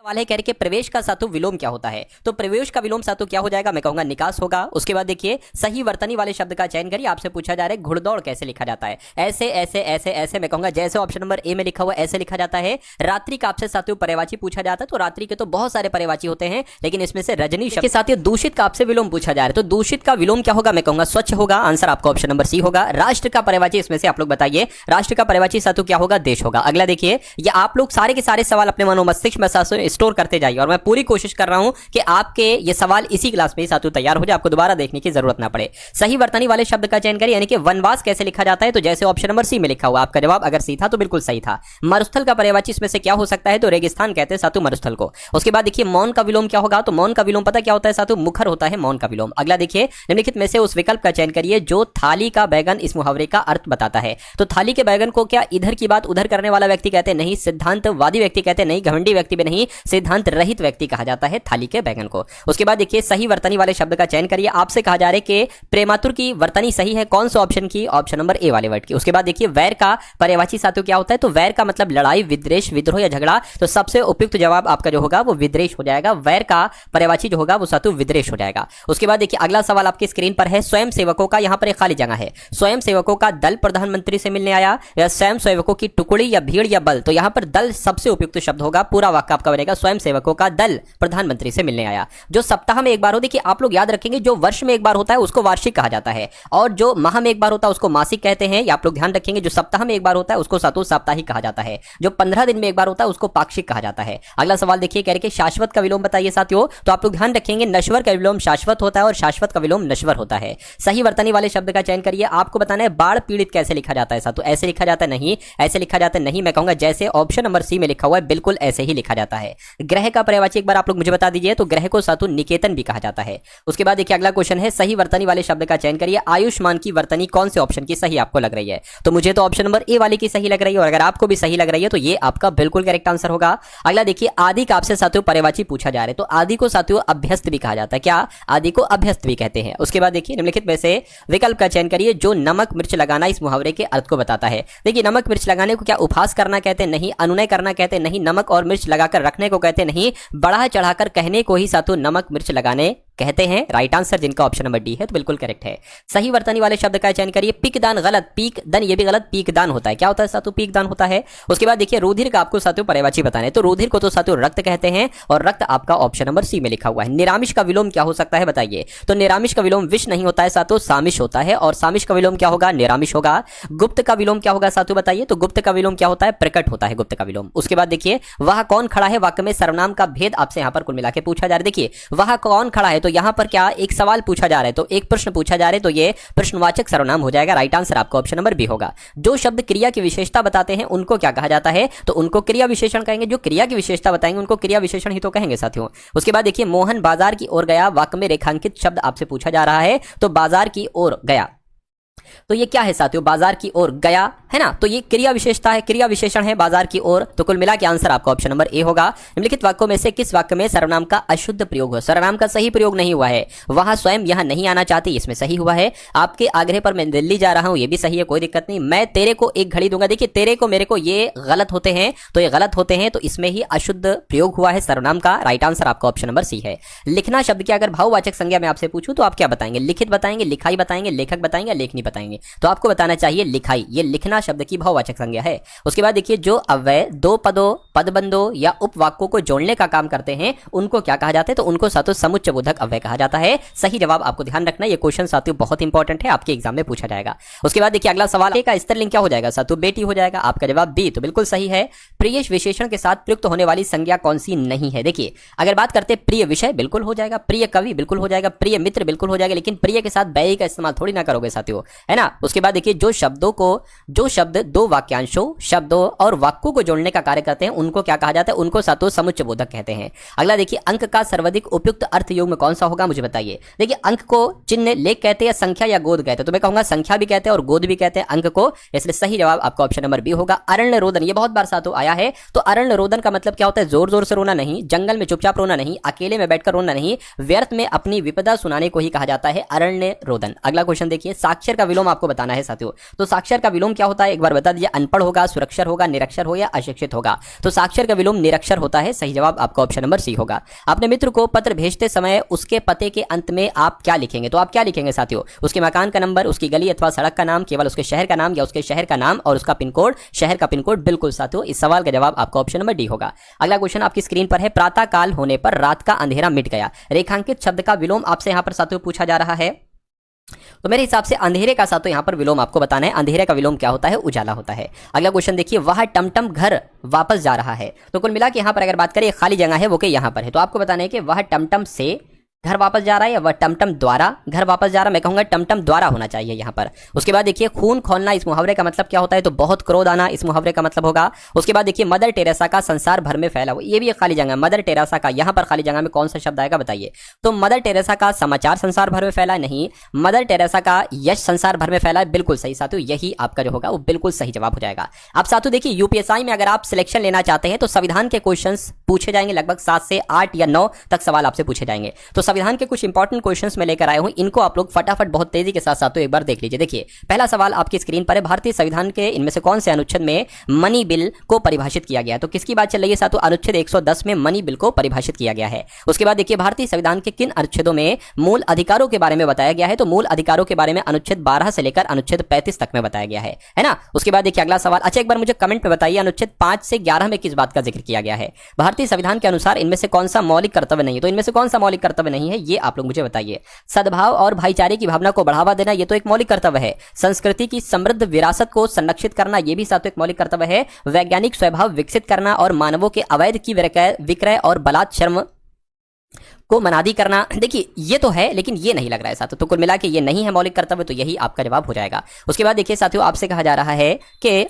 सवाल है कह रहे कि प्रवेश का सातु विलोम क्या होता है। तो प्रवेश का विलोम सातु क्या हो जाएगा, मैं कहूंगा निकास होगा। उसके बाद देखिए सही वर्तनी वाले शब्द का चयन करिए। आपसे पूछा जा रहा है घुड़दौड़ कैसे लिखा जाता है, ऐसे ऐसे ऐसे ऐसे, मैं कहूंगा जैसे ऑप्शन नंबर ए में लिखा हुआ ऐसे लिखा जाता है। रात्रि का आपसे साथियों पर्यायवाची पूछा जाता है, तो रात्रि के तो बहुत सारे पर्यायवाची होते हैं, लेकिन इसमें से रजनी शब्द के साथियों दूषित का आपसे विलोम पूछा जा रहा है। तो दूषित का विलोम क्या होगा, मैं कहूंगा स्वच्छ होगा। आंसर आपका ऑप्शन नंबर सी होगा। राष्ट्र का पर्यायवाची इसमें से आप लोग बताइए, राष्ट्र का पर्यायवाची सातु क्या होगा, देश होगा। अगला देखिए, ये आप लोग सारे के सारे सवाल अपने मनो मस्तिष्क में स्टोर करते जाइए, और मैं पूरी कोशिश कर रहा हूं कि आपके ये सवाल इसी क्लास में सातु तैयार हो जाए, आपको दोबारा देखने की जरूरत ना पड़े। सही वर्तनी वाले शब्द का चयन करिए, यानी कि वनवास कैसे लिखा जाता है, तो जैसे ऑप्शन नंबर सी में लिखा हुआ। आपका जवाब अगर सी था तो बिल्कुल सही था। मरुस्थल का पर्यायवाची इसमें से क्या हो सकता है, तो रेगिस्तान कहते हैं सातु मरुस्थल को। उसके बाद देखिए मौन का विलोम क्या होगा, तो मौन का विलोम पता क्या होता है सातु, मुखर होता है मौन का विलोम। अगला देखिए निम्नलिखित में से उस विकल्प का चयन करिए जो थाली का बैगन इस मुहावरे का अर्थ बताता है। तो थाली के बैगन को क्या इधर की बात उधर करने वाला व्यक्ति कहते हैं, नहीं। सिद्धांतवादी व्यक्ति कहते हैं, नहीं। घमंडी व्यक्ति भी नहीं, सिद्धांत रहित व्यक्ति कहा जाता है थाली के बैगन को। उसके बाद देखिए सही वर्तनी वाले शब्द का चयन करिए। आपसे कहा जा रहा है कि प्रेमातुर की वर्तनी सही है कौन सा ऑप्शन की, ऑप्शन नंबर ए वाले वर्ड की। उसके बाद देखिए वैर का पर्यायवाची सातु क्या होता है, तो वैर का मतलब लड़ाई, विद्वेष, विद्रोह या झगड़ा। तो सबसे उपयुक्त जवाब आपका जो होगा वो विद्वेष हो जाएगा। वैर का पर्यायवाची जो होगा वो सातु विद्वेष हो जाएगा। उसके बाद देखिए अगला सवाल आपकी स्क्रीन पर है, स्वयं सेवकों का, यहां पर एक खाली जगह है। स्वयं सेवकों का दल प्रधानमंत्री से मिलने आया, या स्वयं सेवकों की टुकड़ी या भीड़ या बल। तो यहां पर दल सबसे उपयुक्त शब्द होगा। पूरा वाक्य आपका बनेगा स्वयं सेवकों का दल प्रधानमंत्री से मिलने आया। जो सप्ताह में एक बार हो, देखिए आप लोग याद रखेंगे जो वर्ष में एक बार होता है उसको वार्षिक कहा जाता है, और जो माह में एक बार होता है उसको मासिक कहते हैं। या आप लोग ध्यान रखेंगे जो सप्ताह में एक बार होता है उसको सातु साप्ताहिक कहा जाता है, जो 15 दिन में एक बार होता है उसको पाक्षिक कहा जाता है। अगला सवाल देखिए कह रहे कि शाश्वत का विलोम बताइए साथियों। तो आप लोग ध्यान रखेंगे नश्वर का विलोम शाश्वत होता है और शाश्वत का विलोम नश्वर होता है। सही वर्तनी वाले शब्द का चयन करिए। आपको बताना है बाढ़ पीड़ित कैसे लिखा जाता है सातु, ऐसे लिखा जाता है नहीं, ऐसे लिखा जाता है नहीं, मैं कहूंगा जैसे ऑप्शन नंबर सी में लिखा हुआ है बिल्कुल ऐसे ही लिखा जाता है। ग्रह का पर्यायवाची एक बार आप लोग मुझे बता दीजिए, तो ग्रह को सातु निकेतन भी कहा जाता है। उसके बाद देखिए अगला क्वेश्चन है, सही वर्तनी वाले शब्द का चयन करिए। आयुष्मान की वर्तनी कौन से ऑप्शन की सही आपको लग रही है, तो मुझे तो ऑप्शन नंबर ए वाली की सही लग रही है, और अगर आपको भी सही लग रही है तो ये आपका बिल्कुल करेक्ट आंसर होगा। अगला देखिए आदि का आपसे साथियों पर्यायवाची पूछा जा रहा है, तो आदि को साथियों अभ्यस्त भी कहा जाता है। क्या, आदि को अभ्यस्त भी कहते हैं। उसके बाद देखिए निम्नलिखित में से विकल्प का चयन करिए जो नमक मिर्च लगाना इस मुहावरे के अर्थ को बताता है। देखिए नमक मिर्च लगाने को क्या उपहास करना कहते हैं, नहीं। अनुनय करना कहते हैं, नहीं। नमक और मिर्च लगाकर रखने को कहते हैं, नहीं। बढ़ा चढ़ाकर कहने को ही सातु नमक मिर्च लगाने कहते हैं। राइट आंसर जिनका ऑप्शन नंबर डी है, तो बिल्कुल करेक्ट है। सही वर्तनी वाले शब्द का चयन करिए। पीक दान गलत, पीक दान ये भी गलत, पीक दान होता है। क्या होता है सातु, पीक दान होता है। उसके बाद देखिए रुधिर का आपको सातु पर्यायवाची बताना है, तो रुधिर को तो सातु रक्त कहते हैं, और रक्त आपका ऑप्शन नंबर सी में लिखा हुआ है। निरामिष का विलोम क्या हो सकता है बताइए, तो निरामिष का विलोम विष नहीं होता है सातु, सामिष होता है, और सामिष का विलोम क्या होगा, निरामिष होगा। गुप्त का विलोम क्या होगा सातु बताइए, तो गुप्त का विलोम क्या होता है, प्रकट होता है गुप्त का विलोम। उसके बाद देखिए वह कौन खड़ा है वाक्य में सर्वनाम का भेद आपसे यहां पर कुल मिला के पूछा जा रहा है। देखिए वह कौन खड़ा है, तो यहां पर क्या एक सवाल पूछा जा रहा है, तो एक प्रश्न पूछा जा रहा है, तो ये प्रश्नवाचक सर्वनाम हो जाएगा। राइट आंसर आपका ऑप्शन नंबर बी होगा। जो शब्द क्रिया की विशेषता बताते हैं उनको क्या कहा जाता है, तो उनको क्रिया विशेषण कहेंगे। जो क्रिया की विशेषता बताएंगे उनको क्रिया विशेषण ही तो कहेंगे साथियों। उसके बाद देखिए मोहन बाजार की ओर गया, वाक्य में रेखांकित शब्द आपसे पूछा जा रहा है, तो बाजार की ओर गया, तो ये क्या है साथियों, बाजार की ओर गया है ना, तो ये क्रिया विशेषता है, क्रिया विशेषण है बाजार की ओर। तो कुल मिला के आंसर आपका ऑप्शन नंबर ए होगा। निम्नलिखित वाक्यों में से किस वाक्य में सर्वनाम का अशुद्ध प्रयोग हुआ, सर्वनाम का सही प्रयोग नहीं हुआ है। वहां स्वयं यहां नहीं आना चाहती, इसमें सही हुआ है। आपके आग्रह पर मैं दिल्ली जा रहा हूं, ये भी सही है, कोई दिक्कत नहीं। मैं तेरे को एक घड़ी दूंगा, देखिए तेरे को मेरे को ये गलत होते हैं, तो ये गलत होते हैं, तो इसमें ही अशुद्ध प्रयोग हुआ है सर्वनाम का। राइट आंसर आपका ऑप्शन नंबर सी है। लिखना शब्द की अगर भाववाचक संज्ञा में आपसे पूछूं तो आप क्या बताएंगे, लिखित बताएंगे, लिखाई बताएंगे, लेखक बताएंगे, लेखनी बताएंगे, तो आपको बताना चाहिए लिखाई। ये लिखना शब्द की भाववाचक संज्ञा है। उसके बाद देखिए जो अव्यय दो पदों, पदबंधों या उपवाक्यों को जोड़ने का काम करते हैं उनको क्या कहा जाता है, तो उनको सातु समुच्चय बोधक अव्यय कहा जाता है। सही जवाब आपको ध्यान रखना, ये क्वेश्चन साथियों बहुत इंपॉर्टेंट है, आपके एग्जाम में पूछा जाएगा। उसके बाद देखिए अगला सवाल का स्त्रीलिंग क्या हो जाएगा सातु, बेटी हो जाएगा। आपका जवाब बी, तो बिल्कुल सही है। प्रिय विशेषण के साथ प्रयुक्त होने वाली संज्ञा कौन सी नहीं है, देखिए अगर बात करते हैं प्रिय विषय बिल्कुल हो जाएगा, प्रिय कवि बिल्कुल हो जाएगा, प्रिय मित्र बिल्कुल हो जाएगा, लेकिन प्रिय के साथ व्यय का इस्तेमाल थोड़ी ना करोगे साथियों, है ना। उसके बाद देखिए जो शब्द दो वाक्यांशों, शब्दों और वाक्यों को जोड़ने का कार्य करते हैं उनको क्या कहा जाता है, उनको सातु समुच्चय बोधक कहते हैं। अगला देखिए अंक का सर्वाधिक उपयुक्त अर्थ योग में कौन सा होगा, मुझे बताइए। देखिए अंक को चिन्ह, लेख कहते हैं, संख्या या गोद कहते हैं, तो मैं कहूंगा संख्या भी कहते हैं और गोद भी कहते हैं अंक को, इसलिए सही जवाब आपका ऑप्शन नंबर बी होगा। अरण्य रोदन, ये बहुत बार सातु आया है, तो अरण्य रोदन का मतलब क्या होता है, जोर जोर से रोना नहीं, जंगल में चुपचाप रोना नहीं, अकेले में बैठकर रोना नहीं, व्यर्थ में अपनी विपदा सुनाने को ही कहा जाता है अरण्य रोदन। अगला क्वेश्चन देखिए साक्षर का विलोम आपको बताना है साथियों। तो साक्षर का विलोम क्या होता है एक बार बता दीजिए। अनपढ़ होगा, सुरक्षर होगा, निरक्षर हो या अशिक्षित होगा। तो साक्षर का विलोम निरक्षर होता है। सही जवाब आपका ऑप्शन नंबर सी होगा। अपने मित्र को पत्र भेजते समय उसके पते के अंत में आप क्या लिखेंगे? तो आप क्या लिखेंगे साथियों? उसके मकान का नंबर, उसकी गली अथवा सड़क का नाम, केवल उसके शहर का नाम या उसके शहर का नाम और उसका पिन कोड, शहर का पिन कोड। बिल्कुल साथियों, इस सवाल का जवाब आपका ऑप्शन नंबर डी होगा। अगला क्वेश्चन आपकी स्क्रीन पर है। प्रातः काल होने पर रात का अंधेरा मिट गया, रेखांकित शब्द का विलोम आपसे यहां पर साथियों पूछा जा रहा है। तो मेरे हिसाब से अंधेरे का साथियों यहां पर विलोम आपको बताना है। अंधेरे का विलोम क्या होता है? उजाला होता है। अगला क्वेश्चन देखिए। वह टमटम घर वापस जा रहा है। तो कुल मिला के यहां पर अगर बात करें खाली जगह है वो के यहां पर है, तो आपको बताना है कि वह टमटम से घर वापस जा रहा है या वह टमटम द्वारा घर वापस जा रहा है। मैं कहूंगा टमटम द्वारा होना चाहिए यहां पर। उसके बाद देखिए खून खौलना, इस मुहावरे का मतलब क्या होता है? तो बहुत क्रोध आना इस मुहावरे का मतलब होगा। उसके बाद देखिए मदर टेरेसा का संसार भर में फैला, ये भी एक खाली जगह। मदर टेरेसा का यहां पर खाली जगह में कौन सा शब्द आएगा बताइए? तो मदर टेरेसा का समाचार संसार भर में फैला नहीं, मदर टेरेसा का यश संसार भर में फैला है। बिल्कुल सही साथियों, यही आपका जो होगा वो बिल्कुल सही जवाब हो जाएगा। अब साथियों देखिए यूपीएससी में अगर आप सिलेक्शन लेना चाहते हैं तो संविधान के क्वेश्चंस पूछे जाएंगे। लगभग 7 से 8 या 9 तक सवाल आपसे पूछे जाएंगे। तो संविधान के कुछ इंपॉर्टेंट क्वेश्चंस में लेकर आया हूं, इनको आप लोग फटाफट बहुत तेजी के साथ साथ एक बार देख लीजिए। देखिए पहला सवाल आपकी स्क्रीन पर है। भारतीय संविधान के इनमें से कौन से अनुच्छेद में मनी बिल को परिभाषित किया गया है? तो किसकी बात चल रही है साथियों? अनुच्छेद 110 में मनी बिल को परिभाषित किया गया है। उसके बाद देखिए भारतीय संविधान के किन अनुच्छेदों में मूल अधिकारों के बारे में बताया गया है? तो मूल अधिकारों के बारे में अनुच्छेद 12 से लेकर अनुच्छेद 35 तक में बताया गया है ना। उसके बाद देखिए अगला सवाल। अच्छा एक बार मुझे कमेंट में बताइए अनुच्छेद 5 से 11 में किस बात का जिक्र किया गया है? भारतीय संविधान के अनुसार इनमें से कौन सा मौलिक कर्तव्य नहीं है? तो इनमें से कौन सा मौलिक कर्तव्य नहीं है ये आप लोग मुझे बताइए। सद्भाव और भाईचारे की भावना को बढ़ावा देना, ये तो एक मौलिक कर्तव्य है। संस्कृति की समृद्ध विरासत को संरक्षित करना, ये भी साथ एक मौलिक कर्तव्य है। वैज्ञानिक स्वभाव विकसित करना और मानवों के अवैध की विक्रय और बलात्कार को मनादी करना, देखिए ये तो है लेकिन ये नहीं लग रहा है साथियों। तो कुल मिला के ये नहीं है मौलिक कर्तव्य, तो यही आपका जवाब हो जाएगा। उसके बाद देखिए साथियों आपसे कहा जा रहा है कि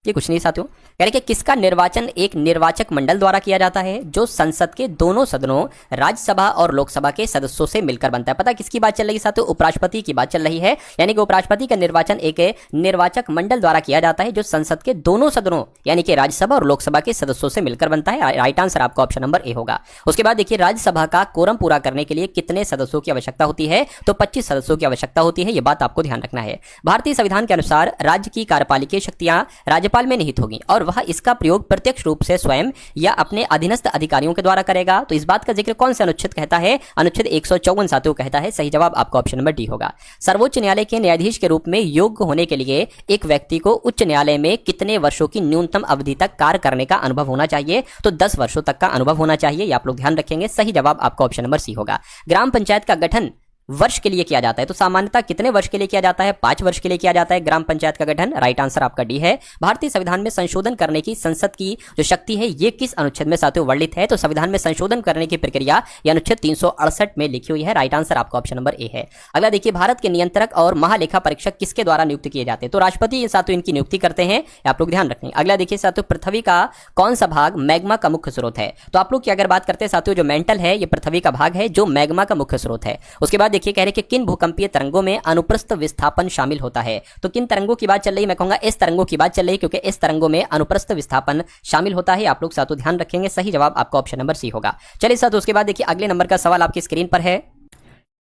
ये कुछ नहीं साथियों, कह रहे कि किसका निर्वाचन एक निर्वाचक मंडल द्वारा किया जाता है जो संसद के दोनों सदनों राज्यसभा और लोकसभा के सदस्यों से मिलकर बनता है। पता किसकी बात चल रही है साथियों? उपराष्ट्रपति की बात चल रही है। यानी कि उपराष्ट्रपति का निर्वाचन एक निर्वाचक मंडल द्वारा किया जाता है जो संसद के दोनों सदनों यानी कि राज्यसभा और लोकसभा के सदस्यों से मिलकर बनता है। राइट आंसर आपका ऑप्शन नंबर ए होगा। उसके बाद देखिए राज्यसभा का कोरम पूरा करने के लिए कितने सदस्यों की आवश्यकता होती है? तो 25 सदस्यों की आवश्यकता होती है। यह बात आपको ध्यान रखना है। भारतीय संविधान के अनुसार राज्य की कार्यपालिकीय शक्तियां राज्यपाल में निहित होगी और वह इसका प्रयोग प्रत्यक्ष रूप से स्वयं या अपने अधीनस्थ अधिकारियों के द्वारा करेगा। तो इस बात का जिक्र कौन से अनुच्छेद कहता है? अनुच्छेद 154 साथियों कहता है। सही जवाब आपका ऑप्शन नंबर डी होगा। सर्वोच्च न्यायालय के न्यायाधीश के रूप में योग्य होने के लिए एक व्यक्ति को उच्च न्यायालय में कितने वर्षों की न्यूनतम अवधि तक कार्य करने का अनुभव होना चाहिए? तो 10 वर्षों तक का अनुभव होना चाहिए। आप लोग ध्यान रखेंगे। सही जवाब आपका ऑप्शन नंबर सी होगा। ग्राम पंचायत का गठन वर्ष के लिए किया जाता है, तो सामान्यतः कितने वर्ष के लिए किया जाता है? 5 वर्ष के लिए किया जाता है ग्राम पंचायत का गठन। राइट आंसर आपका डी है। भारतीय संविधान में संशोधन करने की संसद की जो शक्ति है ये किस अनुच्छेद में साथियों वर्णित है? तो संविधान में संशोधन करने की प्रक्रिया ये अनुच्छेद 368 में लिखी हुई है। राइट आंसर आपका ऑप्शन नंबर ए है। अगला देखिए भारत के नियंत्रक और महालेखा परीक्षक किसके द्वारा नियुक्त किए जाते हैं? तो राष्ट्रपति साथियों इनकी नियुक्ति करते हैं, आप लोग ध्यान रखें। अगला देखिए साथियों पृथ्वी का कौन सा भाग मैग्मा का मुख्य स्रोत है? तो आप लोग की अगर बात करते हैं साथियों जो मेंटल है ये पृथ्वी का भाग है जो मैग्मा का मुख्य स्रोत है। उसके बाद देखिए कह रहे कि किन भूकंपीय तरंगों में अनुप्रस्थ विस्थापन शामिल होता है? तो किन तरंगों की बात चल रही? मैं कहूंगा इस तरंगों की बात चल रही क्योंकि इस तरंगों में अनुप्रस्थ विस्थापन शामिल होता है। आप लोग साथियों ध्यान रखेंगे। सही जवाब आपका ऑप्शन नंबर सी होगा। चलिए साथियों उसके बाद देखिए अगले नंबर का सवाल आपकी स्क्रीन पर है।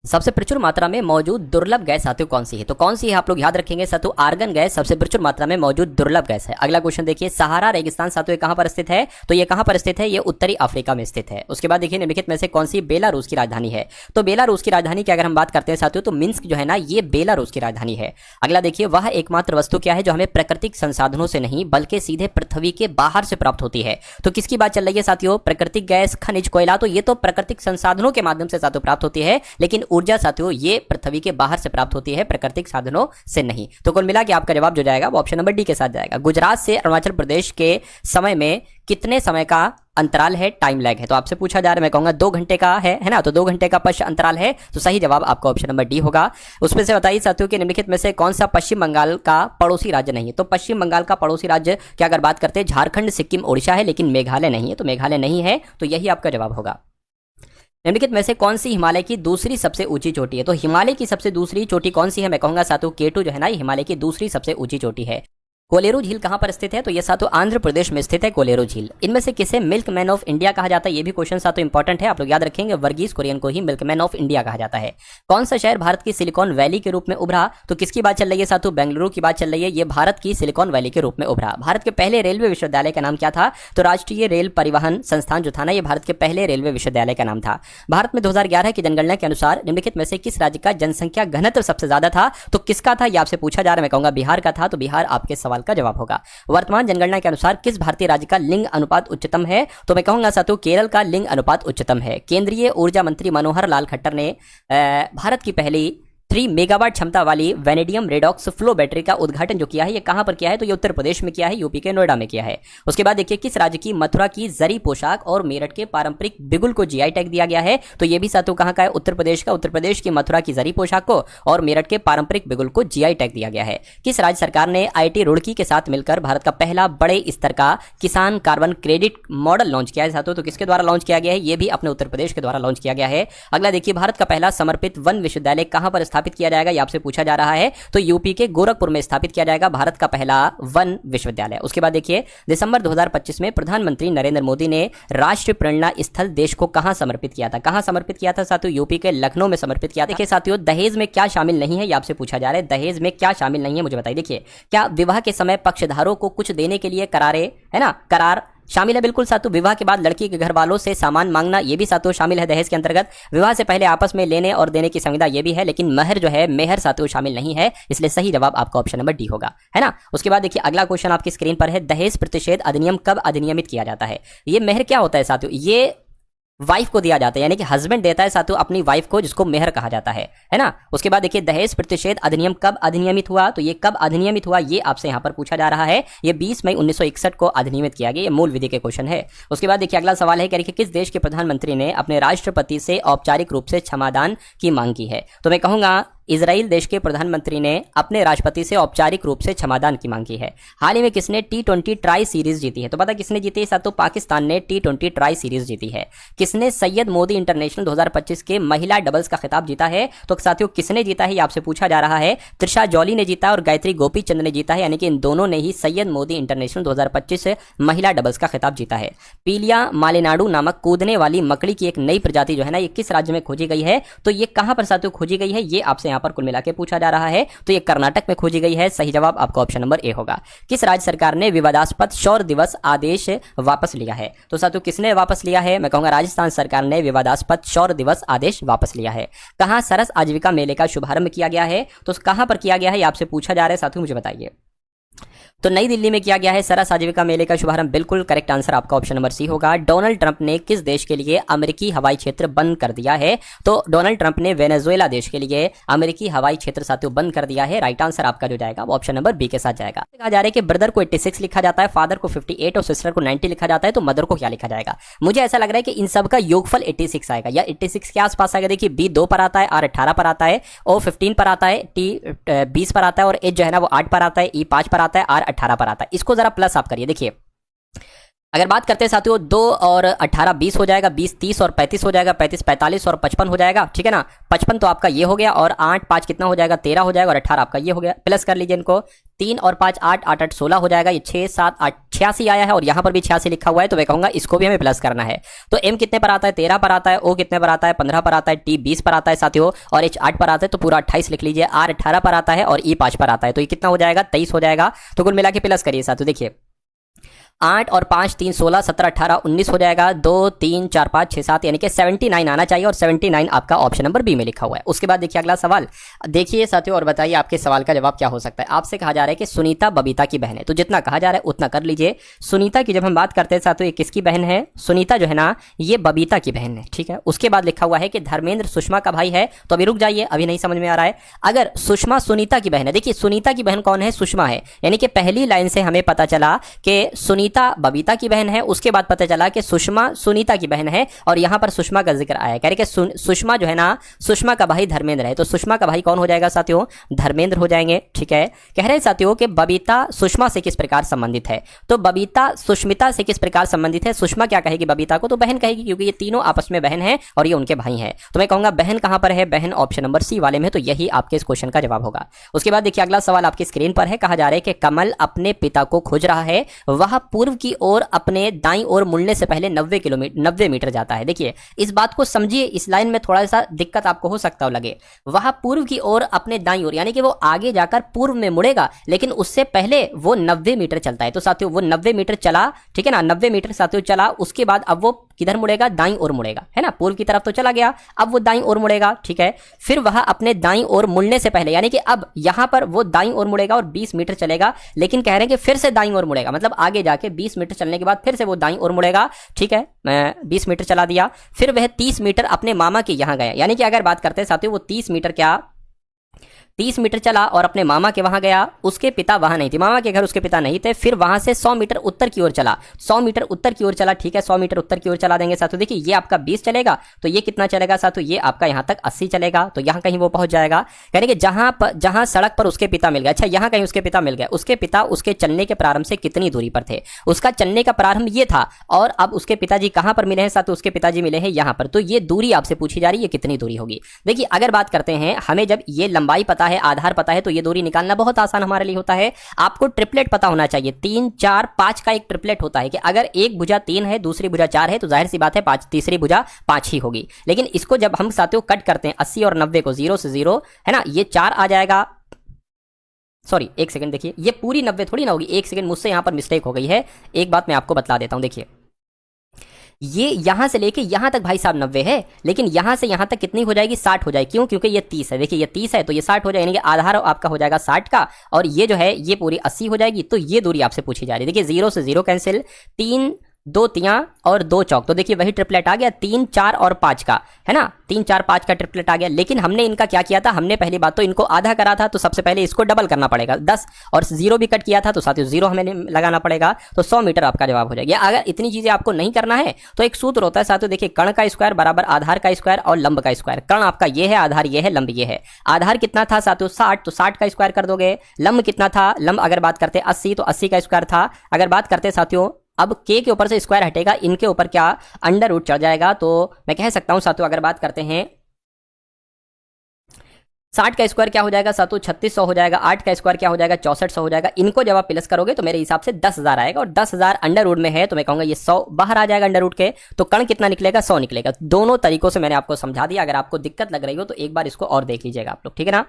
सबसे प्रचुर मात्रा में मौजूद दुर्लभ गैस साथियों कौन सी है? तो कौन सी है आप लोग याद रखेंगे साथियों? आर्गन गैस सबसे प्रचुर मात्रा में मौजूद दुर्लभ गैस है। अगला क्वेश्चन देखिए सहारा रेगिस्तान साथियों कहां पर स्थित है? तो ये कहां पर स्थित है? ये उत्तरी अफ्रीका में स्थित है। उसके बाद देखिए निम्नलिखित में से कौन सी बेलारूस की राजधानी है? तो बेलारूस की राजधानी की अगर हम बात करते हैं साथियों तो मिन्स्क जो है ना ये बेलारूस की राजधानी है। अगला देखिए वह एकमात्र वस्तु क्या है जो हमें प्राकृतिक संसाधनों से नहीं बल्कि सीधे पृथ्वी के बाहर से प्राप्त होती है? तो किसकी बात चल रही है साथियों? प्राकृतिक गैस, खनिज, कोयला, तो ये तो प्राकृतिक संसाधनों के माध्यम से साथियों प्राप्त होती है, लेकिन ऊर्जा साथियों ये पृथ्वी के बाहर से प्राप्त होती है, प्राकृतिक साधनों से नहीं। तो कुल मिला के आपका जवाब जो जाएगा वो ऑप्शन नंबर डी के साथ जाएगा। गुजरात से अरुणाचल प्रदेश के समय में कितने समय का अंतराल है? टाइम लैग है। तो आपसे पूछा जा रहा है, मैं कहूंगा 2 घंटे का है ना। तो 2 घंटे का पश्च अंतराल है। तो सही जवाब आपका ऑप्शन नंबर डी होगा। उसमें से बताइए साथियों कि निम्नलिखित में से कौन सा पश्चिम बंगाल का पड़ोसी राज्य नहीं है? तो पश्चिम बंगाल का पड़ोसी राज्य की अगर बात करते हैं झारखंड, सिक्किम, ओडिशा है, लेकिन मेघालय नहीं है। तो मेघालय नहीं है, तो यही आपका जवाब होगा। निम्नलिखित में से कौन सी हिमालय की दूसरी सबसे ऊंची चोटी है? तो हिमालय की सबसे दूसरी चोटी कौन सी है? मैं कहूंगा साथियों K2 जो है ना ये हिमालय की दूसरी सबसे ऊंची चोटी है। कोलेरू झील कहां पर स्थित है? तो ये सातों आंध्र प्रदेश में स्थित है कोलेरू झील। इनमें से किसे मिल्क मैन ऑफ इंडिया कहा जाता है? ये भी क्वेश्चन सातों इंपॉर्टेंट है, आप लोग याद रखेंगे। वर्गीस कुरियन को ही मिल्क मैन ऑफ इंडिया कहा जाता है। कौन सा शहर भारत की सिलिकॉन वैली के रूप में उभरा? तो किसकी बात चल रही है सातों? बेंगलुरु की बात चल रही है। ये भारत की सिलिकॉन वैली के रूप में उभरा। भारत के पहले रेलवे विश्वविद्यालय का नाम क्या था? तो राष्ट्रीय रेल परिवहन संस्थान जो था ना, ये भारत के पहले रेलवे विश्वविद्यालय का नाम था। भारत में 2011 की जनगणना के अनुसार निम्नलिखित में से किस राज्य का जनसंख्या घनत्व सबसे ज्यादा था? तो किसका था? ये आपसे पूछा जा रहा है। मैं कहूंगा बिहार का था, तो बिहार आपके सवाल का जवाब होगा। वर्तमान जनगणना के अनुसार किस भारतीय राज्य का लिंग अनुपात उच्चतम है? तो मैं कहूंगा साथियों केरल का लिंग अनुपात उच्चतम है। केंद्रीय ऊर्जा मंत्री मनोहर लाल खट्टर ने भारत की पहली 3 मेगावाट क्षमता वाली वेनेडियम रेडॉक्स फ्लो बैटरी का उद्घाटन जो किया है, ये कहां पर किया है? तो ये उत्तर प्रदेश में किया है, यूपी के नोएडा में किया है। उसके बाद देखिए किस राज्य की मथुरा की जरी पोशाक और मेरठ के पारंपरिक बिगुल को जीआई टैग दिया गया है? तो ये भी साथियों कहां का है? उत्तर प्रदेश का। उत्तर प्रदेश की मथुरा की जरी पोशाक को और मेरठ के पारंपरिक बिगुल को जीआई टैग दिया गया है। किस राज्य सरकार ने आईआईटी रुड़की के साथ मिलकर भारत का पहला बड़े स्तर का किसान कार्बन क्रेडिट मॉडल लॉन्च किया है साथियों? तो किसके द्वारा लॉन्च किया गया है? ये भी अपने उत्तर प्रदेश के द्वारा लॉन्च किया गया है। अगला देखिए भारत का पहला समर्पित वन विश्वविद्यालय कहां पर स्थापित किया जाएगा? आपसे पूछा जा रहा है। तो यूपी के गोरखपुर में स्थापित किया जाएगा भारत का पहला वन विश्वविद्यालय। उसके बाद देखिए दिसंबर 2025 में प्रधानमंत्री नरेंद्र मोदी ने राष्ट्रीय प्रेरणा स्थल देश को कहां समर्पित किया था? कहां समर्पित किया था साथियों? यूपी के लखनऊ में समर्पित किया था। देखिए साथियों दहेज में क्या शामिल नहीं है, ये आपसे पूछा जा रहा है। दहेज में क्या शामिल नहीं है मुझे बताइए। देखिए क्या विवाह के समय पक्षधारों को कुछ देने के लिए करार शामिल है? बिल्कुल साथियों। विवाह के बाद लड़की के घर वालों से सामान मांगना, ये भी साथियों शामिल है दहेज के अंतर्गत। विवाह से पहले आपस में लेने और देने की संविदा, ये भी है। लेकिन महर जो है, मेहर साथियों शामिल नहीं है, इसलिए सही जवाब आपका ऑप्शन नंबर डी होगा, है ना। उसके बाद देखिए अगला क्वेश्चन आपकी स्क्रीन पर है। दहेज प्रतिषेध अधिनियम कब अधिनियमित किया जाता है? ये मेहर क्या होता है साथियों? ये वाइफ को दिया जाता है, यानी कि हस्बैंड देता है साथियों अपनी वाइफ को, जिसको मेहर कहा जाता है ना। उसके बाद देखिए दहेज प्रतिषेध अधिनियम कब अधिनियमित हुआ? तो ये कब अधिनियमित हुआ ये आपसे यहां पर पूछा जा रहा है। ये 20 मई 1961 को अधिनियमित किया गया। ये मूल विधि के क्वेश्चन है। उसके बाद देखिए अगला सवाल है कि किस देश के प्रधानमंत्री ने अपने राष्ट्रपति से औपचारिक रूप से क्षमादान की मांग की है? तो मैं कहूंगा इजराइल देश के प्रधानमंत्री ने अपने राष्ट्रपति से औपचारिक रूप से क्षमादान की मांग की है। हाल ही में किसने T20 ट्राई सीरीज जीती है? तो पता किसने जीती है साथियों? पाकिस्तान ने T20 ट्राई सीरीज जीती है। किसने सैयद मोदी इंटरनेशनल 2025 के महिला डबल्स का खिताब जीता है? तो साथियों किसने जीता है ये आपसे पूछा जा रहा है। त्रिशा जॉली ने जीता और गायत्री गोपीचंद ने जीता है, यानी कि इन दोनों ने ही सैयद मोदी इंटरनेशनल 2025 महिला डबल्स का खिताब जीता है। पीलिया मालेनाडू नामक कूदने वाली मकड़ी की एक नई प्रजाति जो है ना, ये किस राज्य में खोजी गई है? तो ये कहां पर साथियों खोजी गई है? ये आपसे यहां पर कुल मिला के पूछा जा रहा है। तो ये कर्नाटक में खोजी गई है। सही जवाब आपका ऑप्शन नंबर ए होगा। किस राज्य सरकार ने विवादास्पद शौर्य दिवस आदेश वापस लिया है? तो साथियों किसने वापस लिया है? मैं कहूंगा राजस्थान सरकार ने विवादास्पद शौर्य दिवस आदेश वापस लिया है। कहां सरस आजीविका मेले का शुभारंभ किया गया है? तो कहां पर किया गया है ये आपसे पूछा जा रहा है साथियों, मुझे बताइए। तो नई दिल्ली में किया गया है सरस आजीविका मेले का शुभारंभ। बिल्कुल करेक्ट आंसर आपका ऑप्शन नंबर सी होगा। डोनाल्ड ट्रंप ने किस देश के लिए अमेरिकी हवाई क्षेत्र बंद कर दिया है? तो डोनाल्ड ट्रंप ने वेनेजुएला देश के लिए अमेरिकी हवाई क्षेत्र साथियों बंद कर दिया है। राइट आंसर आपका जो जाएगा वो ऑप्शन नंबर बी के साथ जाएगा। कहा जा रहा है कि ब्रदर को 86 लिखा जाता है, फादर को 58 और सिस्टर को 90 लिखा जाता है, तो मदर को क्या लिखा जाएगा? मुझे ऐसा लग रहा है कि इन सब का योगफल 86 आएगा या 86 के आसपास आएगा। देखिए बी 2 पर आता है, आर 18 पर आता है, ओ 15 पर आता है, टी 20 पर आता है और एच जो है ना वो 8 पर आता है, ई 5 पर आता है, आर 18 पर आता है। इसको जरा प्लस आप करिए। देखिए अगर बात करते हैं साथियों 2 और 18 20 हो जाएगा, 20 30 और 35 हो जाएगा, 35 45 और 55 हो जाएगा, ठीक है ना। 55 तो आपका ये हो गया और 8 5 कितना हो जाएगा? 13 हो जाएगा और 18 आपका ये हो गया। प्लस कर लीजिए इनको, 3 और 5 8 8 8 16 हो जाएगा। ये 6 7 8 86 आया है और यहाँ पर भी 86 लिखा हुआ है, तो मैं कहूंगा इसको भी हमें प्लस करना है। तो एम कितने पर आता है? 13 पर आता है, ओ कितने पर आता है? 15 पर आता है, टी 20 पर आता है साथियों और एच 8 पर आता है, तो पूरा 28 लिख लीजिए। आर 18 पर आता है और ई 5 पर आता है, तो ये कितना हो जाएगा? 23 हो जाएगा। तो कुल मिला के प्लस करिए साथियों। देखिए 8 और 5 3 16 17 18 19 हो जाएगा। 2 3 4 5 6 7 यानी कि 79 आना चाहिए और 79 आपका ऑप्शन नंबर बी में लिखा हुआ है। उसके बाद देखिए अगला सवाल, देखिए साथियों और बताइए आपके सवाल का जवाब क्या हो सकता है। आपसे कहा जा रहा है कि सुनीता बबीता की बहन है, तो जितना कहा जा रहा है उतना कर लीजिए। सुनीता की जब हम बात करते हैं साथियों, ये किसकी बहन है? सुनीता जो है ना ये बबीता की बहन है, ठीक है। उसके बाद लिखा हुआ है कि धर्मेंद्र सुषमा का भाई है, तो अभी रुक जाइए, अभी नहीं समझ में आ रहा है। अगर सुषमा सुनीता की बहन है, देखिए सुनीता की बहन कौन है? सुषमा है, यानी कि पहली लाइन से हमें पता चला कि सुनीता सुनीता बबीता की बहन है, उसके बाद पता चला कि सुषमा सुनीता की बहन है, और यहां पर सुषमा का जिक्र आया। कह रहे कि सुषमा जो है ना, सुषमा का भाई धर्मेंद्र है, तो सुषमा का भाई कौन हो जाएगा साथियों, धर्मेंद्र हो जाएंगे। ठीक है, कह रहे साथियों कि बबीता सुषमा से किस प्रकार संबंधित है, तो बबीता सुष्मिता से किस प्रकार संबंधित है। सुषमा क्या कहेगी बबीता को, तो बहन कहेगी, क्योंकि ये तीनों आपस में बहन है और ये उनके भाई हैं। तो मैं कहूंगा बहन कहां पर है, बहन ऑप्शन नंबर सी वाले में, तो यही आपके इस क्वेश्चन का जवाब होगा। उसके बाद देखिए अगला सवाल आपकी स्क्रीन पर है, कहा जा रहा है कि कमल अपने पिता को खोज रहा है, वह पूर्व की ओर अपने दाईं ओर मुड़ने से पहले 90 मीटर जाता है। देखिए इस बात को समझिए, इस लाइन में थोड़ा सा दिक्कत आपको हो सकता हो लगे, वह पूर्व की ओर अपने दाईं ओर, यानी कि वो आगे जाकर पूर्व में मुड़ेगा, लेकिन उससे पहले वो 90 मीटर चलता है। तो साथियों वो 90 मीटर चला, ठीक है ना, 90 मीटर साथियों चला, उसके बाद अब वो किधर मुड़ेगा, दाईं ओर मुड़ेगा, है ना, पूर्व की तरफ तो चला गया, अब वो दाईं ओर मुड़ेगा। ठीक है, फिर वह अपने दाईं ओर मुड़ने से पहले, यानी कि अब यहां पर वो दाईं ओर मुड़ेगा और 20 मीटर चलेगा, लेकिन कह रहे हैं कि फिर से दाईं ओर मुड़ेगा, मतलब आगे जाके 20 मीटर चलने के बाद फिर से वो दाईं ओर मुड़ेगा। ठीक है, मैं 20 मीटर चला दिया, फिर वह 30 मीटर अपने मामा के यहां गया, यानी कि अगर बात करते हैं साथियों वो 30 मीटर क्या 30 मीटर चला और अपने मामा के वहां गया, उसके पिता वहां नहीं थे, मामा के घर उसके पिता नहीं थे। फिर वहां से 100 मीटर उत्तर की ओर चला, 100 मीटर उत्तर की ओर चला। ठीक है, 100 मीटर उत्तर की ओर चला देंगे साथियों, देखिए ये आपका 20 चलेगा, तो ये कितना चलेगा साथियों, ये आपका यहां तक 80 चलेगा, तो यहां कहीं वो पहुंच जाएगा। यानी कि जहां सड़क पर उसके पिता मिल गया, अच्छा यहां कहीं उसके पिता मिल गया, उसके पिता उसके चलने के प्रारंभ से कितनी दूरी पर थे, उसका चलने का प्रारंभ ये था, और अब उसके पिताजी कहां पर मिले हैं साथियों, उसके पिताजी मिले हैं यहां पर, तो ये दूरी आपसे पूछी जा रही है कितनी दूरी होगी। देखिए अगर बात करते हैं, हमें जब ये लंबाई पता है, आधार पता है, तो ये दूरी निकालना बहुत आसान हमारे लिए होता है। आपको ट्रिपलेट पता होना चाहिए, 3 4 5 का एक ट्रिपलेट होता है कि अगर एक भुजा 3 है, दूसरी भुजा 4 है, तो जाहिर सी बात है तीसरी भुजा 5 ही होगी। लेकिन इसको जब हम साथियों कट करते हैं 80 और 90 को 0 से 0, है ना, ये 4 आ जाएगा, सॉरी एक सेकंड, देखिए ये पूरी 90 थोड़ी ना होगी, एक सेकंड मुझसे यहां पर मिस्टेक हो गई है, एक बात मैं आपको बता देता हूं। देखिए ये यहां से लेके यहां तक भाई साहब 90 है, लेकिन यहां से यहां तक कितनी हो जाएगी, 60 हो जाएगी। क्यों, क्योंकि ये 30 है, देखिए ये 30 है तो ये 60 हो जाएगा, यानी कि आधार आपका हो जाएगा 60 का, और ये जो है ये पूरी 80 हो जाएगी। तो ये दूरी आपसे पूछी जा रही है। देखिए 0 से 0 कैंसिल, 3 2 तियां और 2 चौक, तो देखिए वही ट्रिपलेट आ गया 3 4 और 5 का, है ना, 3 4 5 का ट्रिपलेट आ गया। लेकिन हमने इनका क्या किया था, हमने पहली बात तो इनको आधा करा था, तो सबसे पहले इसको डबल करना पड़ेगा 10, और 0 भी कट किया था, तो साथियों 0 हमें लगाना पड़ेगा, तो 100 मीटर आपका जवाब हो जाएगा। अगर इतनी चीजें आपको नहीं करना है तो एक सूत्र होता है साथियों, देखिए कर्ण का स्क्वायर बराबर आधार का स्क्वायर और लंब का स्क्वायर। कर्ण आपका ये है, आधार ये है, लंब ये है। आधार कितना था साथियों 60, तो 60 का स्क्वायर कर दोगे। लंब कितना था, लंब अगर बात करते 80, तो 80 का स्क्वायर था। अगर बात करते साथियों अब k के ऊपर से स्क्वायर हटेगा, इनके ऊपर क्या अंडर रूट चढ़ जाएगा, तो मैं कह सकता हूं साथियों अगर बात करते हैं 60 का स्क्वायर क्या हो जाएगा साथियों 3600 हो जाएगा, 8 का स्क्वायर क्या हो जाएगा 6400 हो जाएगा। इनको जब आप प्लस करोगे तो मेरे हिसाब से 10,000 आएगा, और 10,000 अंडर रूट में है तो मैं कहूंगा ये 100 बाहर आ जाएगा अंडर रूट के, तो कर्ण कितना निकलेगा 100 निकलेगा। दोनों तरीकों से मैंने आपको समझा दिया, अगर आपको दिक्कत लग रही हो तो एक बार इसको और देख लीजिएगा आप लोग, ठीक है ना।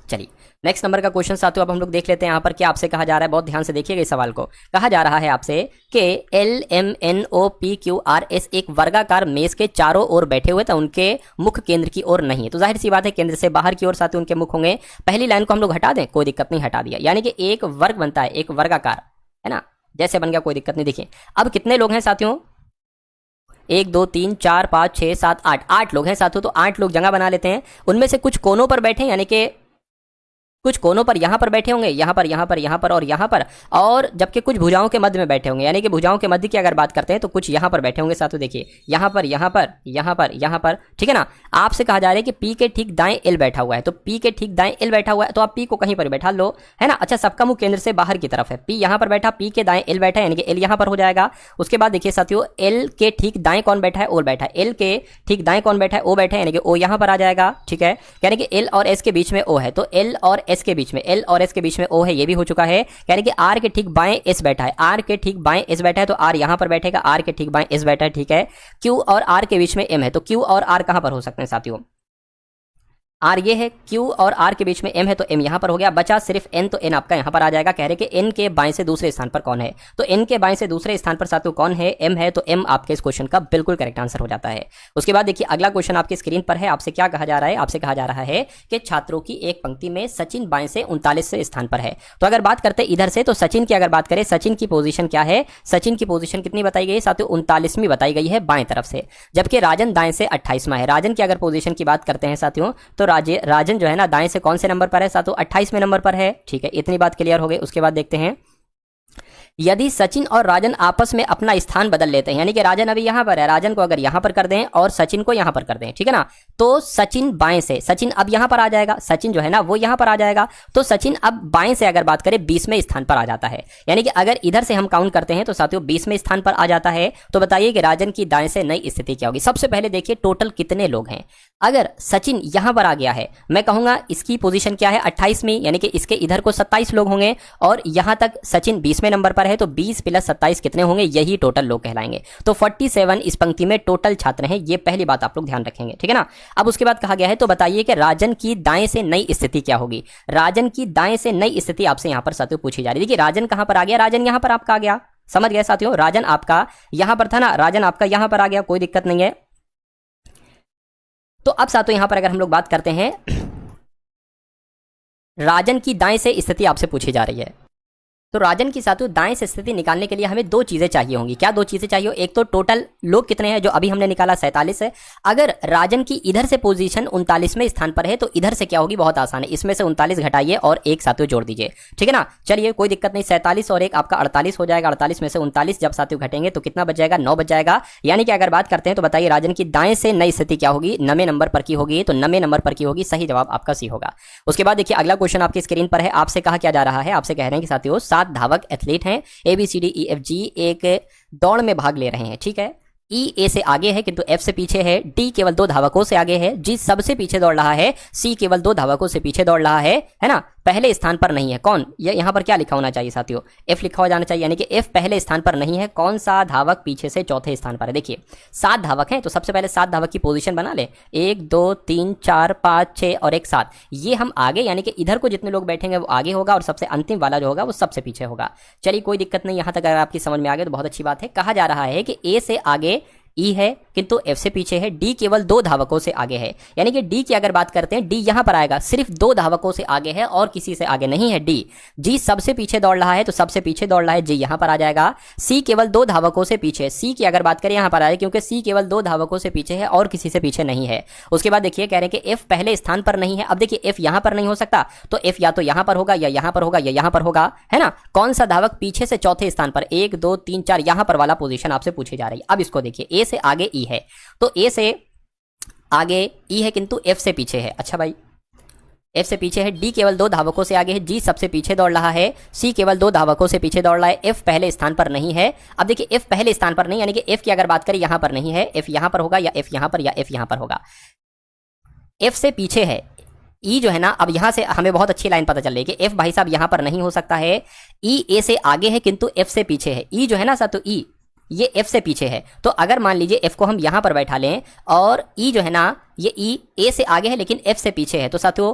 चलिए नेक्स्ट नंबर का क्वेश्चन साथियों अब हम लोग देख लेते हैं। यहाँ पर क्या आपसे कहा जा रहा है, बहुत ध्यान से देखिएगा इस सवाल को। कहा जा रहा है आपसे कि LMNOPQRS एक वर्गाकार मेज के चारों ओर बैठे हुए थे, उनके मुख केंद्र की ओर नहीं है, तो जाहिर सी बात है केंद्र से बाहर की ओर साथियों उनके मुख होंगे। पहली लाइन को हम लोग हटा दें, कोई दिक्कत नहीं, हटा दिया, यानी कि एक वर्ग बनता है, एक वर्गाकार, है ना, जैसे बन गया, कोई दिक्कत नहीं। देखिए अब कितने लोग हैं साथियों, 1 2 3 4 5 6 7 8 लोग हैं साथियों, तो 8 लोग जगह बना लेते हैं। उनमें से कुछ कोनों पर बैठे, यानी कि कुछ कोनों पर यहां पर बैठे होंगे, यहां पर यहां पर यहां पर और यहां पर, और जबकि कुछ भुजाओं के मध्य में बैठे होंगे, यानी कि भुजाओं के मध्य की अगर बात करते हैं तो कुछ यहां पर बैठे होंगे साथियों। देखिए यहां पर यहां पर यहां पर यहां पर, ठीक है ना। आपसे कहा जा रहा है कि पी के ठीक दाएं एल बैठा हुआ है, तो पी के ठीक दाएं एल बैठा हुआ है, तो आप पी को कहीं पर बैठा लो, है ना। अच्छा सबका मुख केंद्र से बाहर की तरफ है, पी यहां पर बैठा, पी के दाएं एल बैठा है, यानी कि एल यहां पर हो जाएगा। उसके बाद देखिए साथियों एल के ठीक दाएं कौन बैठा है, ओ बैठा है, एल के ठीक दाएं कौन बैठा है, ओ बैठा है, यानी कि ओ यहां पर आ जाएगा, ठीक है। यानी कि एल और एस के बीच में ओ है, तो एल और एस के बीच में, एल और एस के बीच में ओ है, ये भी हो चुका है। यानी कि आर के ठीक बाएं एस बैठा है, आर के ठीक बाएं एस बैठा है, तो आर यहां पर बैठेगा, आर के ठीक बाएं एस बैठा है, ठीक है। क्यू और आर के बीच में एम है, तो क्यू और आर कहां पर हो सकते हैं साथियों, आर ये है, क्यू और आर के बीच में एम है, तो एम यहां पर हो गया। बचा सिर्फ एन, तो एन आपका यहां पर आ जाएगा। कह रहे कि एन के बाएं से दूसरे स्थान पर कौन है, तो एन के बाएं से दूसरे स्थान पर साथियों कौन है, एम है, तो एम आपके इस क्वेश्चन का बिल्कुल करेक्ट आंसर हो जाता है। उसके बाद देखिए अगला क्वेश्चन आपकी स्क्रीन पर है। आपसे क्या कहा जा रहा है, आपसे कहा जा रहा है कि छात्रों की एक पंक्ति में सचिन बाएं से 39वें स्थान पर है। तो अगर बात करते इधर से, तो सचिन की अगर बात करें, सचिन की पोजीशन क्या है, सचिन की पोजीशन कितनी बताई गई साथियों 39वीं बताई गई है बाएं तरफ से, जबकि राजन दाएं से 28वां है। राजन की अगर पोजीशन की बात करते हैं साथियों, तो राजन जो है ना दाएं से कौन से नंबर पर है साथियों 28वें नंबर पर है, ठीक है। इतनी बात क्लियर हो गई। उसके बाद देखते हैं यदि सचिन और राजन आपस में अपना स्थान बदल लेते हैं, यानी कि राजन अभी यहां पर है, राजन को अगर यहां पर कर दें और सचिन को यहां पर कर दें, ठीक है ना, तो सचिन बाएं से, सचिन अब यहां पर आ जाएगा, सचिन जो है ना वो यहां पर आ जाएगा, तो सचिन अब बाएं से अगर बात करें 20वें स्थान पर आ जाता है। यानी कि अगर इधर से हम काउंट करते हैं तो साथियों 20वें स्थान पर आ जाता है। तो बताइए कि राजन की दाएं से नई स्थिति क्या होगी। सबसे पहले देखिए टोटल कितने लोग हैं। अगर सचिन यहां पर आ गया है, मैं कहूंगा इसकी पोजीशन क्या है 28वीं, यानी कि इसके इधर को 27 लोग होंगे और यहां तक सचिन 20वें नंबर पर है, तो 20 + 27 कितने होंगे, यही टोटल लोग कहलाएंगे। तो 47 इस पंक्ति में टोटल छात्र हैं, ये पहली बात आप लोग ध्यान रखेंगे, ठीक है ना। अब उसके बाद कहा गया है तो बताइए कि राजन की दाएं से नई स्थिति क्या होगी। राजन की दाएं से नई स्थिति आपसे यहां पर साथियों पूछी जा रही है। देखिए राजन कहां पर आ गया, राजन यहां पर आपका आ गया, समझ गए साथियों, राजन आपका यहां पर था ना, राजन आपका यहां पर आ गया, कोई दिक्कत नहीं है। तो अब साथियों यहां पर अगर हम लोग बात करते हैं, राजन की दाएं से स्थिति आपसे पूछी जा रही है, तो राजन की साथियों दाएं से स्थिति निकालने के लिए हमें दो चीजें चाहिए होंगी। क्या दो चीजें चाहिए, एक तो टोटल लोग कितने हैं, जो अभी हमने निकाला 47 है। अगर राजन की इधर से पोजीशन 39वें स्थान पर है तो इधर से क्या होगी, बहुत आसान है, इसमें से 39 घटाइए और एक साथियों जोड़ दीजिए, ठीक है ना। चलिए कोई दिक्कत नहीं, 47 और एक आपका 48 हो जाएगा, 48 में से 39 जब साथियों घटेंगे तो कितना बच जाएगा, 9 बच जाएगा। यानी कि अगर बात करते हैं तो बताइए राजन की दाएं से नई स्थिति क्या होगी, 9वें नंबर पर की होगी, तो 9वें नंबर पर की होगी, सही जवाब आपका सी होगा। उसके बाद देखिए अगला क्वेश्चन आपकी स्क्रीन पर है, आपसे कहा क्या जा रहा है, आपसे कह रहे हैं कि साथियों 7 धावक एथलीट हैं, ABCDEFG एक दौड़ में भाग ले रहे हैं, ठीक है। E A से आगे है किंतु F से पीछे है, D केवल 2 धावकों से आगे है, G सबसे पीछे दौड़ रहा है, C केवल 2 धावकों से पीछे दौड़ रहा है ना, पहले स्थान पर नहीं है। कौन, ये यहां पर क्या लिखा होना चाहिए साथियों, F लिखा हो जाना चाहिए, यानी कि F पहले स्थान पर नहीं है। कौन सा धावक पीछे से चौथे स्थान पर है, देखिए 7 धावक हैं, तो सबसे पहले 7 धावक की पोजीशन बना ले, 1 2 3 4 5 6 और एक 7, ये हम आगे, यानी कि इधर को जितने लोग बैठेंगे वो आगे होगा और सबसे अंतिम वाला जो होगा वो सबसे पीछे होगा। चलिए कोई दिक्कत नहीं, यहां तक अगर आपकी समझ में आ गया तो बहुत अच्छी बात है। कहा जा रहा है कि A से आगे E है किंतु F से पीछे है, D केवल 2 धावकों से आगे है, यानी कि D की अगर बात करते हैं D यहां पर आएगा, सिर्फ 2 धावकों से आगे है और किसी से आगे नहीं है D। G सबसे पीछे दौड़ रहा है तो सबसे पीछे दौड़ रहा है, G यहां पर आ जाएगा। C केवल 2 धावकों से पीछे, C की अगर बात करें यहां पर आए क्योंकि C केवल 2 धावकों से पीछे है और किसी से पीछे नहीं है। उसके बाद देखिए कह रहे हैं कि F पहले स्थान पर नहीं है। अब देखिए F यहां पर नहीं हो सकता, तो F या तो यहां पर होगा या यहां पर होगा या यहां पर होगा, है ना। कौन सा धावक पीछे से चौथे स्थान पर, 1 2 3 4 यहां पर वाला पोजीशन आपसे पूछी जा रही है। अब इसको देखिए A से आगे E है, तो A से आगे E है किंतु F से पीछे है। अच्छा भाई, F से पीछे है, D केवल 2 धावकों से आगे है, G सबसे पीछे दौड़ रहा है, C केवल 2 धावकों से पीछे दौड़ रहा है, F पहले स्थान पर नहीं है। अब देखिए F पहले स्थान पर नहीं, यानी कि F की अगर बात करें यहां पर नहीं है, F यहां पर होगा या F यहां पर या F यहां पर होगा। F से पीछे है E जो है ना, अब यहां से हमें बहुत अच्छी लाइन पता चल रही है कि F भाई साहब यहां पर नहीं हो सकता है। E A से आगे है किंतु F से पीछे है। E जो है ना साथियों, E ये F से पीछे है, तो अगर मान लीजिए F को हम यहां पर बैठा लें और E जो है ना, ये E A से आगे है लेकिन F से पीछे है, तो साथियों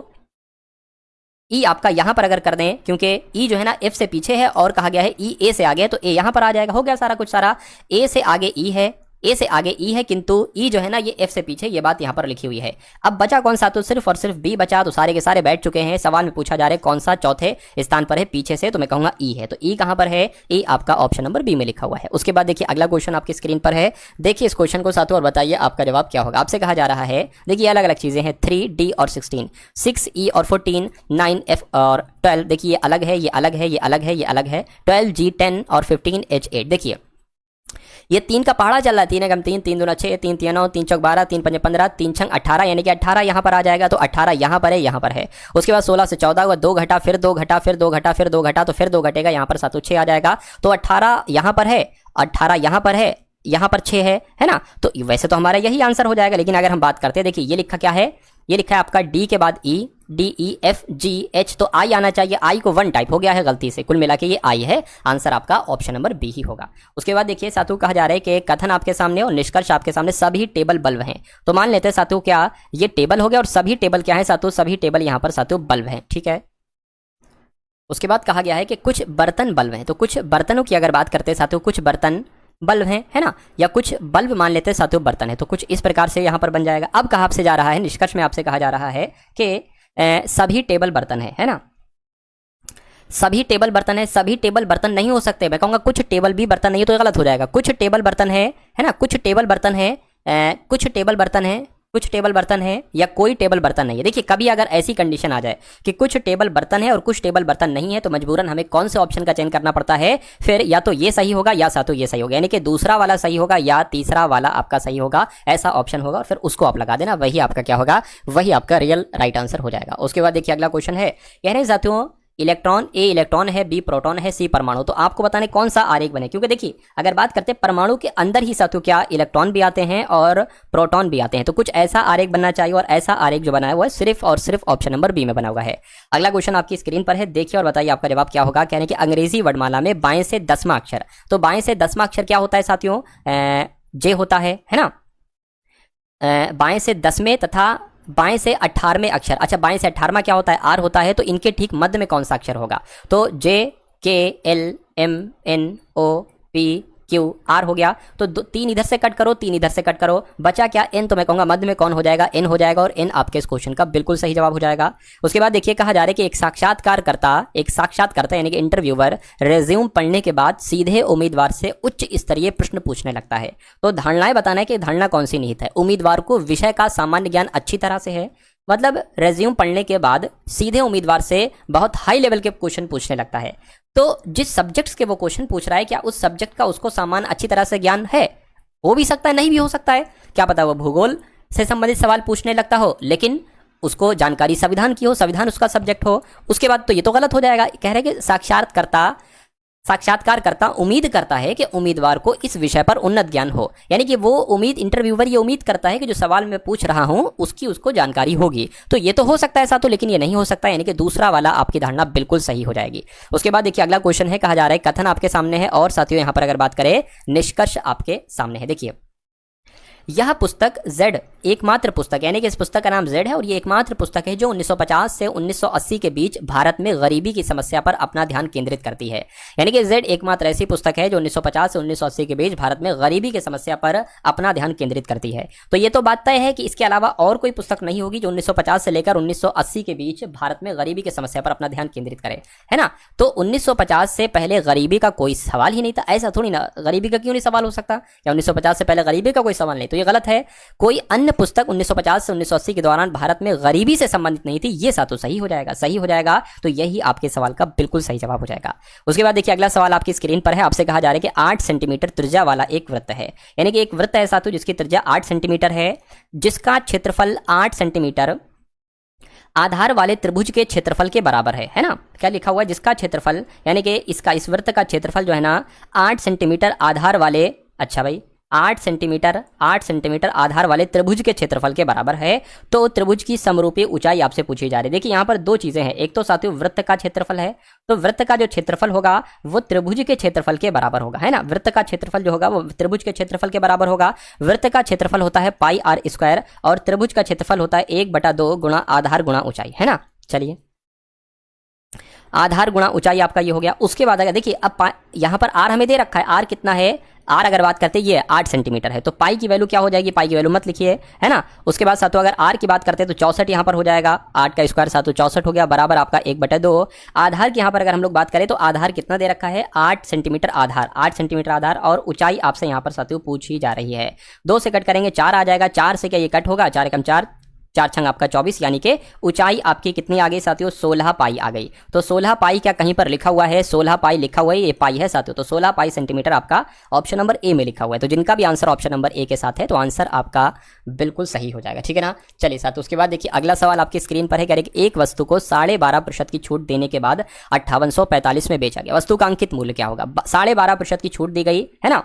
E आपका यहां पर अगर कर दें, क्योंकि E जो है ना F से पीछे है और कहा गया है E A से आगे है, तो A यहां पर आ जाएगा। हो गया सारा कुछ सारा। A से आगे E है, A से आगे E है किंतु E जो है ना ये F से पीछे, ये बात यहाँ पर लिखी हुई है। अब बचा कौन सा, तो सिर्फ और सिर्फ B बचा, तो सारे के सारे बैठ चुके हैं। सवाल में पूछा जा रहा है कौन सा चौथे स्थान पर है पीछे से, तो मैं कहूंगा E है। तो E कहाँ पर है, E आपका ऑप्शन नंबर B में लिखा हुआ है। उसके बाद देखिए अगला क्वेश्चन आपकी स्क्रीन पर है, देखिए इस क्वेश्चन को साथों और बताइए आपका जवाब क्या होगा। आपसे कहा जा रहा है, देखिए अलग अलग चीजें हैं, 3 D और 16, 6 E और 14, 9 F और 12, देखिए ये अलग है, ये अलग है, ये अलग है, ये अलग है, 12 G 10 और 15 H 8। देखिए ये 3 का पहाड़ा चल रहा है, 3 एकम 3, 3 दूना 6, 3 3 9, 3 चौक 12, 3 पंजे 15, 3 छंग 18, यानी कि 18 यहाँ पर आ जाएगा, तो 18 यहाँ पर है, यहाँ पर है। उसके बाद 16 से 14 हुआ, 2 घटा, फिर 2 घटा, फिर 2 घटा, फिर 2 घटा, तो फिर 2 घटेगा, यहाँ पर 7 6 आ जाएगा। तो 18 यहाँ पर है, 18 यहाँ पर है, यहाँ पर 6 है ना। तो वैसे तो हमारा यही आंसर हो जाएगा, लेकिन अगर हम बात करते हैं, देखिए ये लिखा क्या है, ये लिखा है आपका D के बाद E, D E F G H, तो I आना चाहिए, I को 1 टाइप हो गया है गलती से, कुल मिला के ये I है। आंसर आपका ऑप्शन नंबर B ही होगा। उसके बाद देखिए साथियों कहा जा रहा है कि कथन आपके सामने और निष्कर्ष आपके सामने, सभी टेबल बल्ब हैं। तो मान लेते हैं साथियों क्या ये टेबल हो गया और सभी टेबल क्या है साथियों, सभी टेबल यहाँ पर साथियों बल्ब हैं, ठीक है। उसके बाद कहा गया है कि कुछ बर्तन बल्ब हैं, तो कुछ बर्तनों की अगर बात करते हैं साथियों, कुछ बर्तन बल्ब हैं, है ना, या कुछ बल्ब मान लेते हैं साथियों बर्तन है, तो कुछ इस प्रकार से यहाँ पर बन जाएगा। अब कहा आपसे जा रहा है, निष्कर्ष में आपसे कहा जा रहा है कि सभी टेबल बर्तन है ना, सभी टेबल बर्तन है। सभी टेबल बर्तन नहीं हो सकते, मैं कहूँगा कुछ टेबल भी बर्तन नहीं, तो गलत हो जाएगा। कुछ टेबल बर्तन है ना, कुछ टेबल बर्तन है, कुछ टेबल बर्तन है, कुछ टेबल बर्तन है या कोई टेबल बर्तन नहीं है। देखिए कभी अगर ऐसी कंडीशन आ जाए कि कुछ टेबल बर्तन है और कुछ टेबल बर्तन नहीं है तो मजबूरन हमें कौन से ऑप्शन का चयन करना पड़ता है, फिर या तो ये सही होगा या सातों ये सही होगा, यानी कि दूसरा वाला सही होगा या तीसरा वाला आपका सही होगा, ऐसा ऑप्शन होगा और फिर उसको आप लगा देना, वही आपका क्या होगा, वही आपका रियल राइट आंसर हो जाएगा। उसके बाद देखिए अगला क्वेश्चन है, कह रहे हैं साथियों इलेक्ट्रॉन, ए इलेक्ट्रॉन है, बी प्रोटॉन है, सी परमाणु, तो आपको बताने कौन सा आरेख बने, क्योंकि देखिए अगर बात करते हैं परमाणु के अंदर ही साथियों क्या इलेक्ट्रॉन भी आते हैं और प्रोटॉन भी आते हैं, तो कुछ ऐसा आरेख बनना चाहिए और ऐसा आरेख जो बना है वो है सिर्फ और सिर्फ ऑप्शन नंबर बी में बना हुआ है। अगला क्वेश्चन आपकी स्क्रीन पर है, देखिए और बताइए आपका जवाब क्या होगा। कहने कि अंग्रेजी वर्णमाला में बाएं से 10वां अक्षर, तो बाएं से 10वां अक्षर क्या होता है साथियों, जे होता है ना, बाएं से 10वें तथा बाएं से 18वें अक्षर, अच्छा बाएं से 18वां क्या होता है, आर होता है, तो इनके ठीक मध्य में कौन सा अक्षर होगा, तो J K L M N O P Q R हो गया, तो 3 इधर से कट करो, 3 इधर से कट करो, बचा क्या एन, तो मैं कहूंगा मध्य में कौन हो जाएगा, एन हो जाएगा और एन आपके इस क्वेश्चन का बिल्कुल सही जवाब हो जाएगा। उसके बाद देखिए कहा जा रहा है कि एक साक्षात्कारकर्ता यानी कि इंटरव्यूअर रेज्यूम पढ़ने के बाद सीधे उम्मीदवार से उच्च स्तरीय प्रश्न पूछने लगता है, तो धारणाएं बताना है कि धारणा कौन सी निहित है, उम्मीदवार को विषय का सामान्य ज्ञान अच्छी तरह से है, मतलब रेज्यूम पढ़ने के बाद सीधे उम्मीदवार से बहुत हाई लेवल के क्वेश्चन पूछने लगता है, तो जिस सब्जेक्ट्स के वो क्वेश्चन पूछ रहा है क्या उस सब्जेक्ट का उसको सामान्य अच्छी तरह से ज्ञान है, हो भी सकता है नहीं भी हो सकता है, क्या पता वो भूगोल से संबंधित सवाल पूछने लगता हो लेकिन उसको जानकारी संविधान की हो, संविधान उसका सब्जेक्ट हो, उसके बाद तो ये तो गलत हो जाएगा। कह रहे कि साक्षात्कारकर्ता उम्मीद करता है कि उम्मीदवार को इस विषय पर उन्नत ज्ञान हो, यानी कि वो इंटरव्यूअर ये उम्मीद करता है कि जो सवाल मैं पूछ रहा हूं उसकी उसको जानकारी होगी, तो ये तो हो सकता है ऐसा तो, लेकिन ये नहीं हो सकता, यानी कि दूसरा वाला आपकी धारणा बिल्कुल सही हो जाएगी। उसके बाद देखिए अगला क्वेश्चन है, कहा जा रहा है कथन आपके सामने है और साथियों यहां पर अगर बात करें निष्कर्ष आपके सामने है। देखिए यह पुस्तक Z एकमात्र पुस्तक, यानी कि इस पुस्तक का नाम Z है और ये एकमात्र पुस्तक है जो 1950 से 1980 के बीच भारत में गरीबी की समस्या पर अपना ध्यान केंद्रित करती है, यानी कि Z एकमात्र ऐसी पुस्तक है जो 1950 से 1980 के बीच भारत में गरीबी की समस्या पर अपना ध्यान केंद्रित करती है, तो ये तो बात तय है कि इसके अलावा और कोई पुस्तक नहीं होगी जो 1950 से लेकर 1980 के बीच भारत में गरीबी की समस्या पर अपना ध्यान केंद्रित करे, है ना। तो 1950 से पहले गरीबी का कोई सवाल ही नहीं था, ऐसा थोड़ी ना, गरीबी का क्यों नहीं सवाल हो सकता, या 1950 से पहले गरीबी का कोई सवाल नहीं, तो ये गलत है। कोई अन्य पुस्तक 1950 से 1980 के दौरान भारत में गरीबी से संबंधित नहीं थी, ये साथ तो सही हो जाएगा, सही हो जाएगा, तो यही आपके सवाल का बिल्कुल सही जवाब हो जाएगा। उसके बाद देखिए अगला सवाल आपकी स्क्रीन पर है, आपसे कहा जा रहा है कि 8 सेंटीमीटर त्रिज्या वाला एक वृत्त है, यानी कि एक वृत्त है साथियों जिसकी त्रिज्या 8 सेंटीमीटर है, जिसका क्षेत्रफल 8 सेंटीमीटर आधार वाले त्रिभुज के क्षेत्रफल के बराबर है ना, क्या लिखा हुआ है, जिसका क्षेत्रफल यानी कि इस वृत्त का क्षेत्रफल जो है ना 8 सेंटीमीटर आधार वाले, अच्छा भाई 8 सेंटीमीटर आधार वाले त्रिभुज के क्षेत्रफल के बराबर है, तो त्रिभुज की समरूपी ऊंचाई आपसे पूछी जा रही है। देखिए यहाँ पर दो चीजें हैं, एक तो साथियों वृत्त का क्षेत्रफल है, तो वृत्त का जो क्षेत्रफल होगा वो त्रिभुज के क्षेत्रफल के बराबर होगा, है ना, वृत्त का क्षेत्रफल जो होगा वो त्रिभुज के क्षेत्रफल के बराबर होगा। वृत्त का क्षेत्रफल होता है पाई आर स्क्वायर और त्रिभुज का क्षेत्रफल होता है 1/2 गुणा आधार गुणा ऊंचाई, है ना। चलिए आधार गुणा ऊंचाई आपका ये हो गया। उसके बाद अगर देखिए अब यहाँ पर आर हमें दे रखा है, आर कितना है, आर अगर बात करते हैं ये 8 सेंटीमीटर है, तो पाई की वैल्यू क्या हो जाएगी, पाई की वैल्यू मत लिखिए, है ना। उसके बाद साथों अगर आर की बात करते हैं तो 64 यहाँ पर हो जाएगा, 8 का स्क्वायर साथों 64 हो गया, बराबर आपका 1/2। आधार की यहाँ पर अगर हम लोग बात करें तो आधार कितना दे रखा है, 8 सेंटीमीटर आधार, 8 सेंटीमीटर आधार, और ऊंचाई आपसे यहाँ पर साथियों पूछी जा रही है। 2 से कट करेंगे 4 आ जाएगा, 4 से क्या ये कट होगा, 4 एकम 4, 4 छंग आपका 24, यानी कि ऊंचाई आपकी कितनी आ गई साथियों, 16 पाई आ गई। तो 16 पाई क्या कहीं पर लिखा हुआ है, 16 पाई लिखा हुआ है, ये पाई है साथियों, तो 16 पाई सेंटीमीटर आपका ऑप्शन नंबर ए में लिखा हुआ है। तो जिनका भी आंसर ऑप्शन नंबर ए के साथ है तो आंसर आपका बिल्कुल सही हो जाएगा, ठीक है ना। चलिए साथियों उसके बाद देखिए अगला सवाल आपकी स्क्रीन पर है, कह रहे कि एक वस्तु को 12.5% की छूट देने के बाद 5845 में बेचा गया, वस्तु का अंकित मूल्य क्या होगा। 12.5% की छूट दी गई है ना,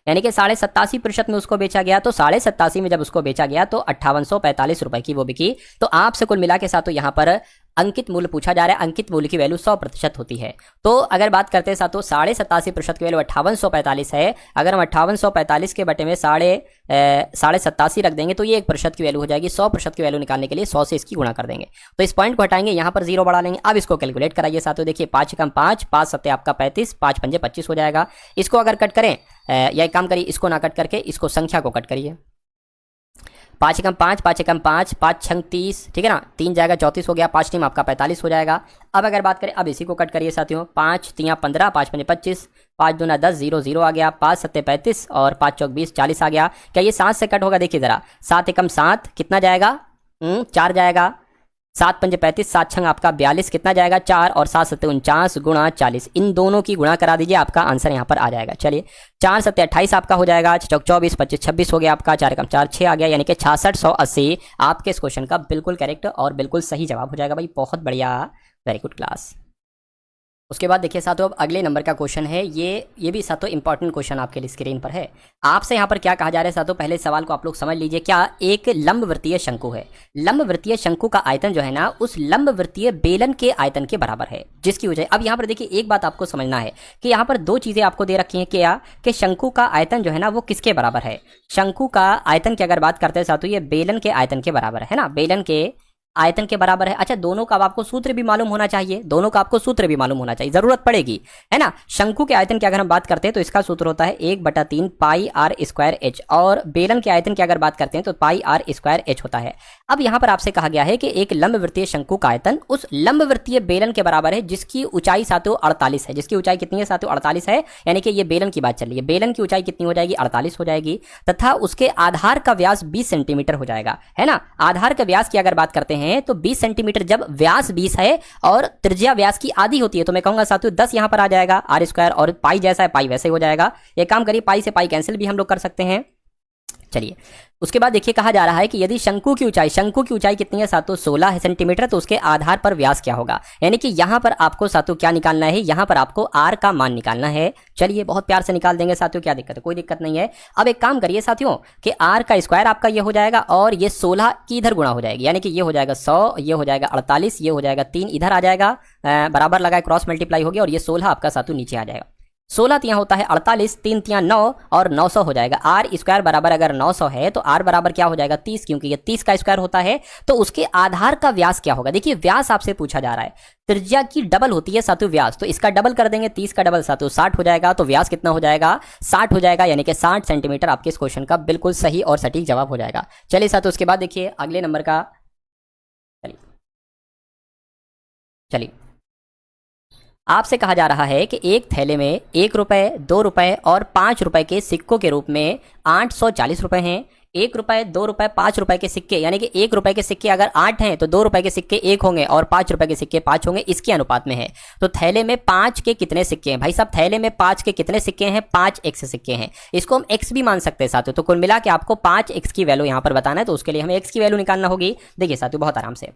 यानी कि 87.5% में उसको बेचा गया, तो 87.5 में जब उसको बेचा गया तो 5845 रुपए की वो बिकी। तो आपसे कुल मिला के साथ तो यहाँ पर अंकित मूल्य पूछा जा रहा है, अंकित मूल्य की वैल्यू 100% होती है। तो अगर बात करते हैं साथों 87.5% की वैल्यू 5845 है, अगर हम 5845 के बटे में 87.5 रख देंगे तो ये 1% की वैल्यू हो जाएगी। 100% की वैल्यू निकालने के लिए 100 से इसकी गुणा कर देंगे, तो इस पॉइंट को हटाएंगे, यहाँ पर 0 बढ़ा लेंगे। अब इसको कैलकुलेट कराइए साथों, देखिए 5 एकम 5, 5 सत्ते आपका 35, 5 पंजे 25 हो जाएगा। इसको अगर कट करें या एक काम करिए, इसको ना कट करके इसको संख्या को कट करिए, 5 एकम 5, 5 एकम 5, 5 छंग 30, ठीक है ना, 3 जाएगा 34 हो गया, 5 टीम आपका 45 हो जाएगा। अब अगर बात करें, अब इसी को कट करिए साथियों, 5 तियाँ 15, 5 पंजे 25, 5 दूना 10, 0 0 आ गया, 5 सत्ते 35 और 5 चौक 20, 40 आ गया। क्या ये 7 से कट होगा? देखिए जरा, 7 एकम 7 कितना जाएगा, 4 जाएगा, 7 पंजे 35, 7 छंग आपका 42 कितना जाएगा, 4 और 7 सत्ते 49 गुणा 40, इन दोनों की गुणा करा दीजिए, आपका आंसर यहाँ पर आ जाएगा। चलिए 4 सत्ते 28 आपका हो जाएगा, 6 चौक 24, 25 26 हो गया आपका, 4 एकम 4 6 आ गया, यानी कि 6680 आपके इस क्वेश्चन का बिल्कुल करेक्ट और बिल्कुल सही जवाब हो जाएगा भाई। बहुत बढ़िया, वेरी गुड क्लास। उसके बाद देखिए साथियों, अब अगले नंबर का क्वेश्चन है, ये भी साथियों इंपॉर्टेंट क्वेश्चन आपके लिए स्क्रीन पर है। आपसे यहाँ पर क्या कहा जा रहा है साथियों, पहले सवाल को आप लोग समझ लीजिए। क्या एक लंबवृत्तीय शंकु है, लंबवृत्तीय शंकु का आयतन जो है ना, उस लंबवृत्तीय बेलन के आयतन के बराबर है, जिसकी वजह, अब यहाँ पर देखिए एक बात आपको समझना है कि यहाँ पर दो चीजें आपको दे रखी हैं, क्या कि शंकु का आयतन जो है ना वो किसके बराबर है। शंकु का आयतन की अगर बात करते हैं साथियों, ये बेलन के आयतन के बराबर है ना, बेलन के आयतन के बराबर है। अच्छा, दोनों का अब आपको सूत्र भी मालूम होना चाहिए, दोनों का आपको सूत्र भी मालूम होना चाहिए, जरूरत पड़ेगी, है ना। शंकु के आयतन की अगर हम बात करते हैं तो इसका सूत्र होता है 1/3 पाई आर स्क्वायर एच, और बेलन के आयतन की अगर बात करते हैं तो पाई आर स्क्वायर एच होता है। अब यहां पर आपसे कहा गया है कि एक लंबवृत्तीय शंकु का आयतन उस लंबवृत्तीय बेलन के बराबर है जिसकी ऊंचाई साथियों 48 है। जिसकी ऊंचाई कितनी है साथियों? 48 है, यानी कि ये बेलन की बात चल रही है। बेलन की ऊंचाई कितनी हो जाएगी? 48 हो जाएगी, तथा उसके आधार का व्यास 20 सेंटीमीटर हो जाएगा, है ना। आधार के व्यास की अगर बात करते हैं तो 20 सेंटीमीटर, जब व्यास 20 है और त्रिज्या व्यास की आधी होती है तो मैं कहूंगा साथियों 10 यहां पर आ जाएगा, आर स्क्वायर, और पाई जैसा है पाई वैसे हो जाएगा। एक काम करिए, पाई से पाई कैंसिल भी हम लोग कर सकते हैं। चलिए उसके बाद देखिए कहा जा रहा है कि यदि शंकु की ऊंचाई कितनी है साथियों? 16 सेंटीमीटर, तो उसके आधार पर व्यास क्या होगा, यानी कि यहां पर आपको साथियों क्या निकालना है, यहां पर आपको आर का मान निकालना है। चलिए बहुत प्यार से निकाल देंगे साथियों, क्या दिक्कत है? कोई दिक्कत नहीं है। अब एक काम करिए साथियों कि आर का स्क्वायर आपका ये हो जाएगा और ये 16 की इधर गुणा हो जाएगी, यानी कि ये हो जाएगा 100, ये हो जाएगा 48, ये हो जाएगा 3 इधर आ जाएगा, बराबर लगाए क्रॉस मल्टीप्लाई हो गया, और ये 16 आपका साथियों नीचे आ जाएगा। 16 तियाँ होता है 48, 3 तियाँ 9 और 900 हो जाएगा। आर स्क्वायर बराबर अगर 900 है तो आर बराबर क्या हो जाएगा? 30, क्योंकि ये 30 का स्क्वायर होता है। तो उसके आधार का व्यास क्या होगा? देखिए व्यास आपसे पूछा जा रहा है, त्रिज्या की डबल होती है साथियों व्यास, तो इसका डबल कर देंगे, 30 का डबल साथियों 60 हो जाएगा, तो व्यास कितना हो जाएगा? 60 हो जाएगा, यानी कि 60 सेंटीमीटर आपके इस क्वेश्चन का बिल्कुल सही और सटीक जवाब हो जाएगा। चलिए साथियों उसके बाद देखिए अगले नंबर का, चलिए आपसे कहा जा रहा है कि एक थैले में 1 रुपए, 2 रुपए और 5 रुपए के सिक्कों के रूप में 840 रुपए हैं। 1 रुपए, 2 रुपए, 5 रुपए के सिक्के, यानी कि 1 रुपए के सिक्के अगर 8 हैं तो 2 रुपए के सिक्के 1 होंगे और 5 रुपए के सिक्के 5 होंगे, इसके अनुपात में है। तो थैले में 5 के कितने सिक्के हैं? भाई साहब थैले में 5 के कितने सिक्के हैं? 5 एक्स सिक्के हैं। इसको हम एक्स भी मान सकते हैं साथियों। तो कुल मिला के आपको 5 एक्स की वैल्यू यहाँ पर बताना है, तो उसके लिए हमें एक्स की वैल्यू निकालना होगी। देखिए साथियों बहुत आराम से,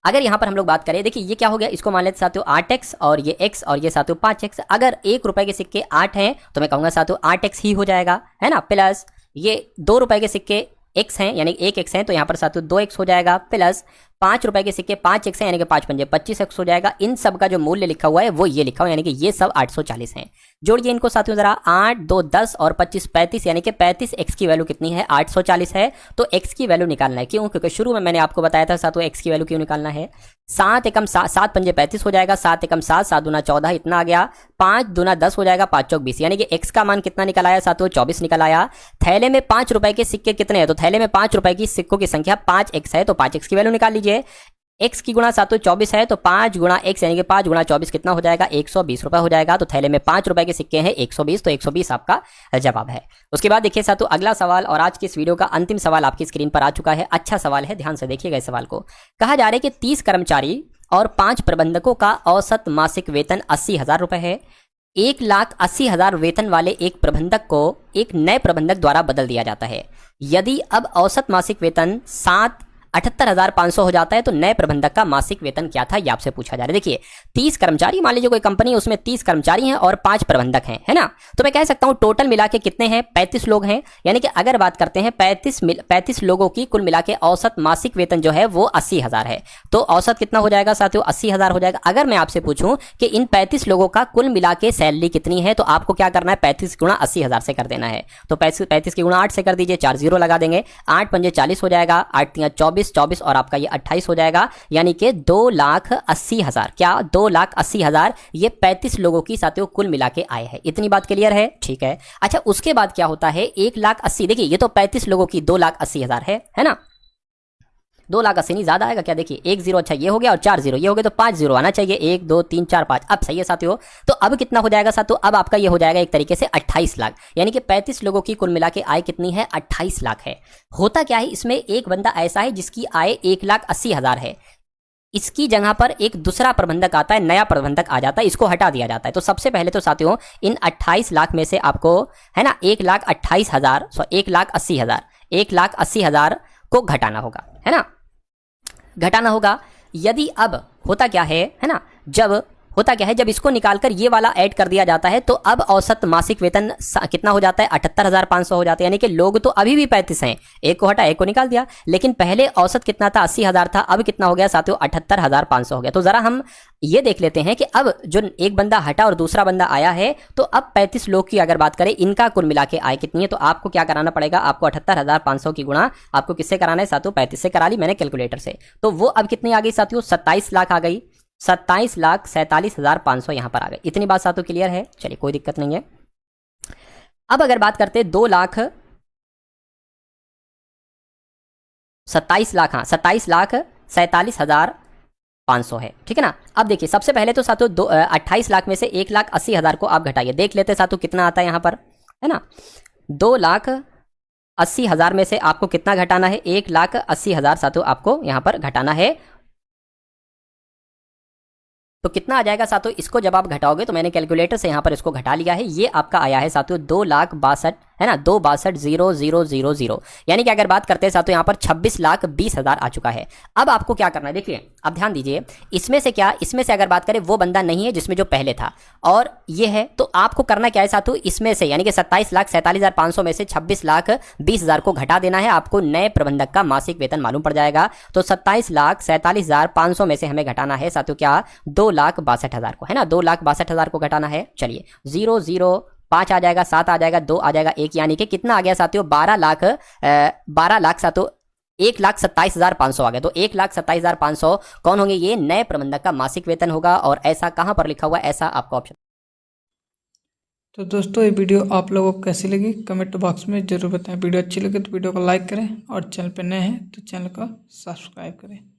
अगर यहां पर हम लोग बात करें, देखिए ये क्या हो गया, इसको मान लेते साथियों 8x और ये x और ये साथियों 5x। अगर 1 रुपए के सिक्के 8 हैं तो मैं कहूंगा साथियों 8x ही हो जाएगा, है ना। प्लस ये 2 रुपए के सिक्के x हैं, यानी 1x हैं, तो यहाँ पर साथियों 2x हो जाएगा। प्लस 5 रुपए के सिक्के 5x हैं, यानी कि 5 पंजे 25x हो जाएगा। इन सब का जो मूल्य लिखा हुआ है वो ये लिखा हुआ है, यानी कि ये सब 840 हैं। जोड़िए इनको साथियों जरा, 8 2 10 और 25 35, यानी कि 35x की वैल्यू कितनी है? 840 है। तो x की वैल्यू निकालना है, क्यों? क्योंकि शुरू में मैंने आपको बताया था साथियों x की वैल्यू क्यों निकालना है। 7 एकम 7 पंजे 35 हो जाएगा, 7 एकम 7, 7 दूना 14 इतना आ गया, 5 दूना 10 हो जाएगा, 5 चौक 20, यानी कि x का मान कितना निकल आया साथियों? 24 निकल आया। थैले में 5 रुपए के सिक्के कितने हैं? तो थैले में 5 रुपए की सिक्कों की संख्या 5x है, तो 5x की वैल्यू निकाल लीजिए। x की गुणा साथियों 24 है, तो 5 गुणा x यानी कि 5 गुणा 24 कितना हो जाएगा? 120 रुपए हो जाएगा। तो थैले में 5 रुपए के सिक्के हैं 120, तो 120 आपका जवाब है। उसके बाद देखिए साथियों अगला सवाल, और आज की इस वीडियो का अंतिम सवाल आपकी स्क्रीन पर आ चुका है। अच्छा सवाल है, ध्यान से देखिएगा इस सवाल को। कहा जा रहा है कि 30 कर्मचारी और 5 प्रबंधकों का औसत मासिक वेतन 80,000 रुपए है। 1,80,000 वेतन वाले एक प्रबंधक को एक नए प्रबंधक द्वारा बदल दिया जाता है। यदि अब औसत मासिक वेतन 78,500 हो जाता है तो नए प्रबंधक का मासिक वेतन क्या था, ये आपसे पूछा जा रहा है। देखिए 30 कर्मचारी, मान लीजिए कोई कंपनी है उसमें 30 कर्मचारी हैं और 5 प्रबंधक हैं, है ना। तो मैं कह सकता हूं टोटल मिला के कितने हैं? 35 लोग हैं। यानी कि अगर बात करते हैं 35 लोगों की कुल मिला के औसत मासिक वेतन जो है वो 80,000 है। तो औसत कितना हो जाएगा साथियों? 80,000 हो जाएगा। अगर मैं आपसे पूछूं कि इन 35 लोगों का कुल मिला के सैलरी कितनी है, तो आपको क्या करना है? 35 गुणा 80,000 से कर देना है। तो 35 की गुणा 8 से कर दीजिए, 4 0 लगा देंगे, 8 पंजे 40 हो जाएगा, 8 तियाँ 24, 24 और आपका ये 28 हो जाएगा, यानी कि 2,80,000। क्या 2,80,000 ये 35 लोगों की साथियों कुल मिला के आए हैं। इतनी बात क्लियर है? ठीक है। अच्छा, उसके बाद क्या होता है 1,80,000, देखिए ये तो 35 लोगों की 2,80,000 है ना। 2,80,000 नहीं, ज्यादा आएगा क्या, देखिए 1 0, अच्छा ये हो गया और 4 0 ये हो गया, तो 5 0 आना चाहिए, 1 2 3 4 5। अब सही है साथियों। तो अब कितना हो जाएगा साथियों, अब आपका ये हो जाएगा एक तरीके से 28 लाख, यानी कि 35 लोगों की कुल मिला के आय कितनी है, 28 लाख है। होता क्या है, इसमें एक बंदा ऐसा है जिसकी आय 1,80,000 है, इसकी जगह पर एक दूसरा प्रबंधक आता है, नया प्रबंधक आ जाता है, इसको हटा दिया जाता है। तो सबसे पहले तो साथियों इन 28 लाख में से आपको है ना 1,28,000 1,80,000 1,80,000 को घटाना होगा, है ना, घटाना होगा। यदि अब होता क्या है ना, जब होता क्या है, जब इसको निकालकर ये वाला ऐड कर दिया जाता है तो अब औसत मासिक वेतन कितना हो जाता है, 78,500 हो जाता है। यानी कि लोग तो अभी भी 35 हैं, एक को हटा एक को निकाल दिया, लेकिन पहले औसत कितना था, 80,000 था, अब कितना हो गया साथियों, 78,500 हो गया। तो जरा हम ये देख लेते हैं कि अब जो एक बंदा हटा और दूसरा बंदा आया है, तो अब 35 लोग की अगर बात करें, इनका कुल मिला के आय कितनी है, तो आपको क्या कराना पड़ेगा, आपको 78,500 की गुणा आपको किससे कराना है साथियों, 35 से करा ली मैंने कैलकुलेटर से। तो वो अब कितनी आ गई साथियों, 27 लाख आ गई, 27,47,500 यहां पर आ गए। इतनी बात साथियों क्लियर है? चलिए कोई दिक्कत नहीं है। अब अगर बात करते 27 लाख, हाँ 27,47,500 है, ठीक है ना। अब देखिए सबसे पहले तो साथियों 28 लाख में से 1,80,000 को आप घटाइए, देख लेते साथियों कितना आता है यहां पर, है ना। 2,80,000 में से आपको कितना घटाना है, 1,80,000 साथियों आपको यहां पर घटाना है। तो कितना आ जाएगा साथियों, इसको जब आप घटाओगे, तो मैंने कैलकुलेटर से यहां पर इसको घटा लिया है, ये आपका आया है साथियों 2,62,000, है ना, 2,62,000, यानी कि अगर बात करते हैं साथियों यहां पर 26,20,000 आ चुका है। अब आपको क्या करना है, देखिए अब ध्यान दीजिए, इसमें से क्या, इसमें से अगर बात करें वो बंदा नहीं है जिसमें जो पहले था और ये है, तो आपको करना क्या है साथियों, इसमें से यानी कि 27,47,500 में से 26,20,000 को घटा देना है, आपको नए प्रबंधक का मासिक वेतन मालूम पड़ जाएगा। तो 27,47,500 में से हमें घटाना है साथियों क्या, 2,62,000 को, है ना, 2,62,000 को घटाना है। चलिए 0 0 5 आ जाएगा, 7 आ जाएगा, 2 आ जाएगा, 1, यानी कि कितना आ गया साथियों, 12 लाख साथियों 1,27,500 आ गया। तो 1,27,500 कौन होंगे, ये नए प्रबंधक का मासिक वेतन होगा। और ऐसा कहां पर लिखा हुआ है, ऐसा आपका ऑप्शन। तो दोस्तों ये वीडियो आप लोगों को कैसी लगी कमेंट बॉक्स में जरूर बताएं। वीडियो अच्छी लगे तो वीडियो को लाइक करें और चैनल पर नए हैं तो चैनल को सब्सक्राइब करें।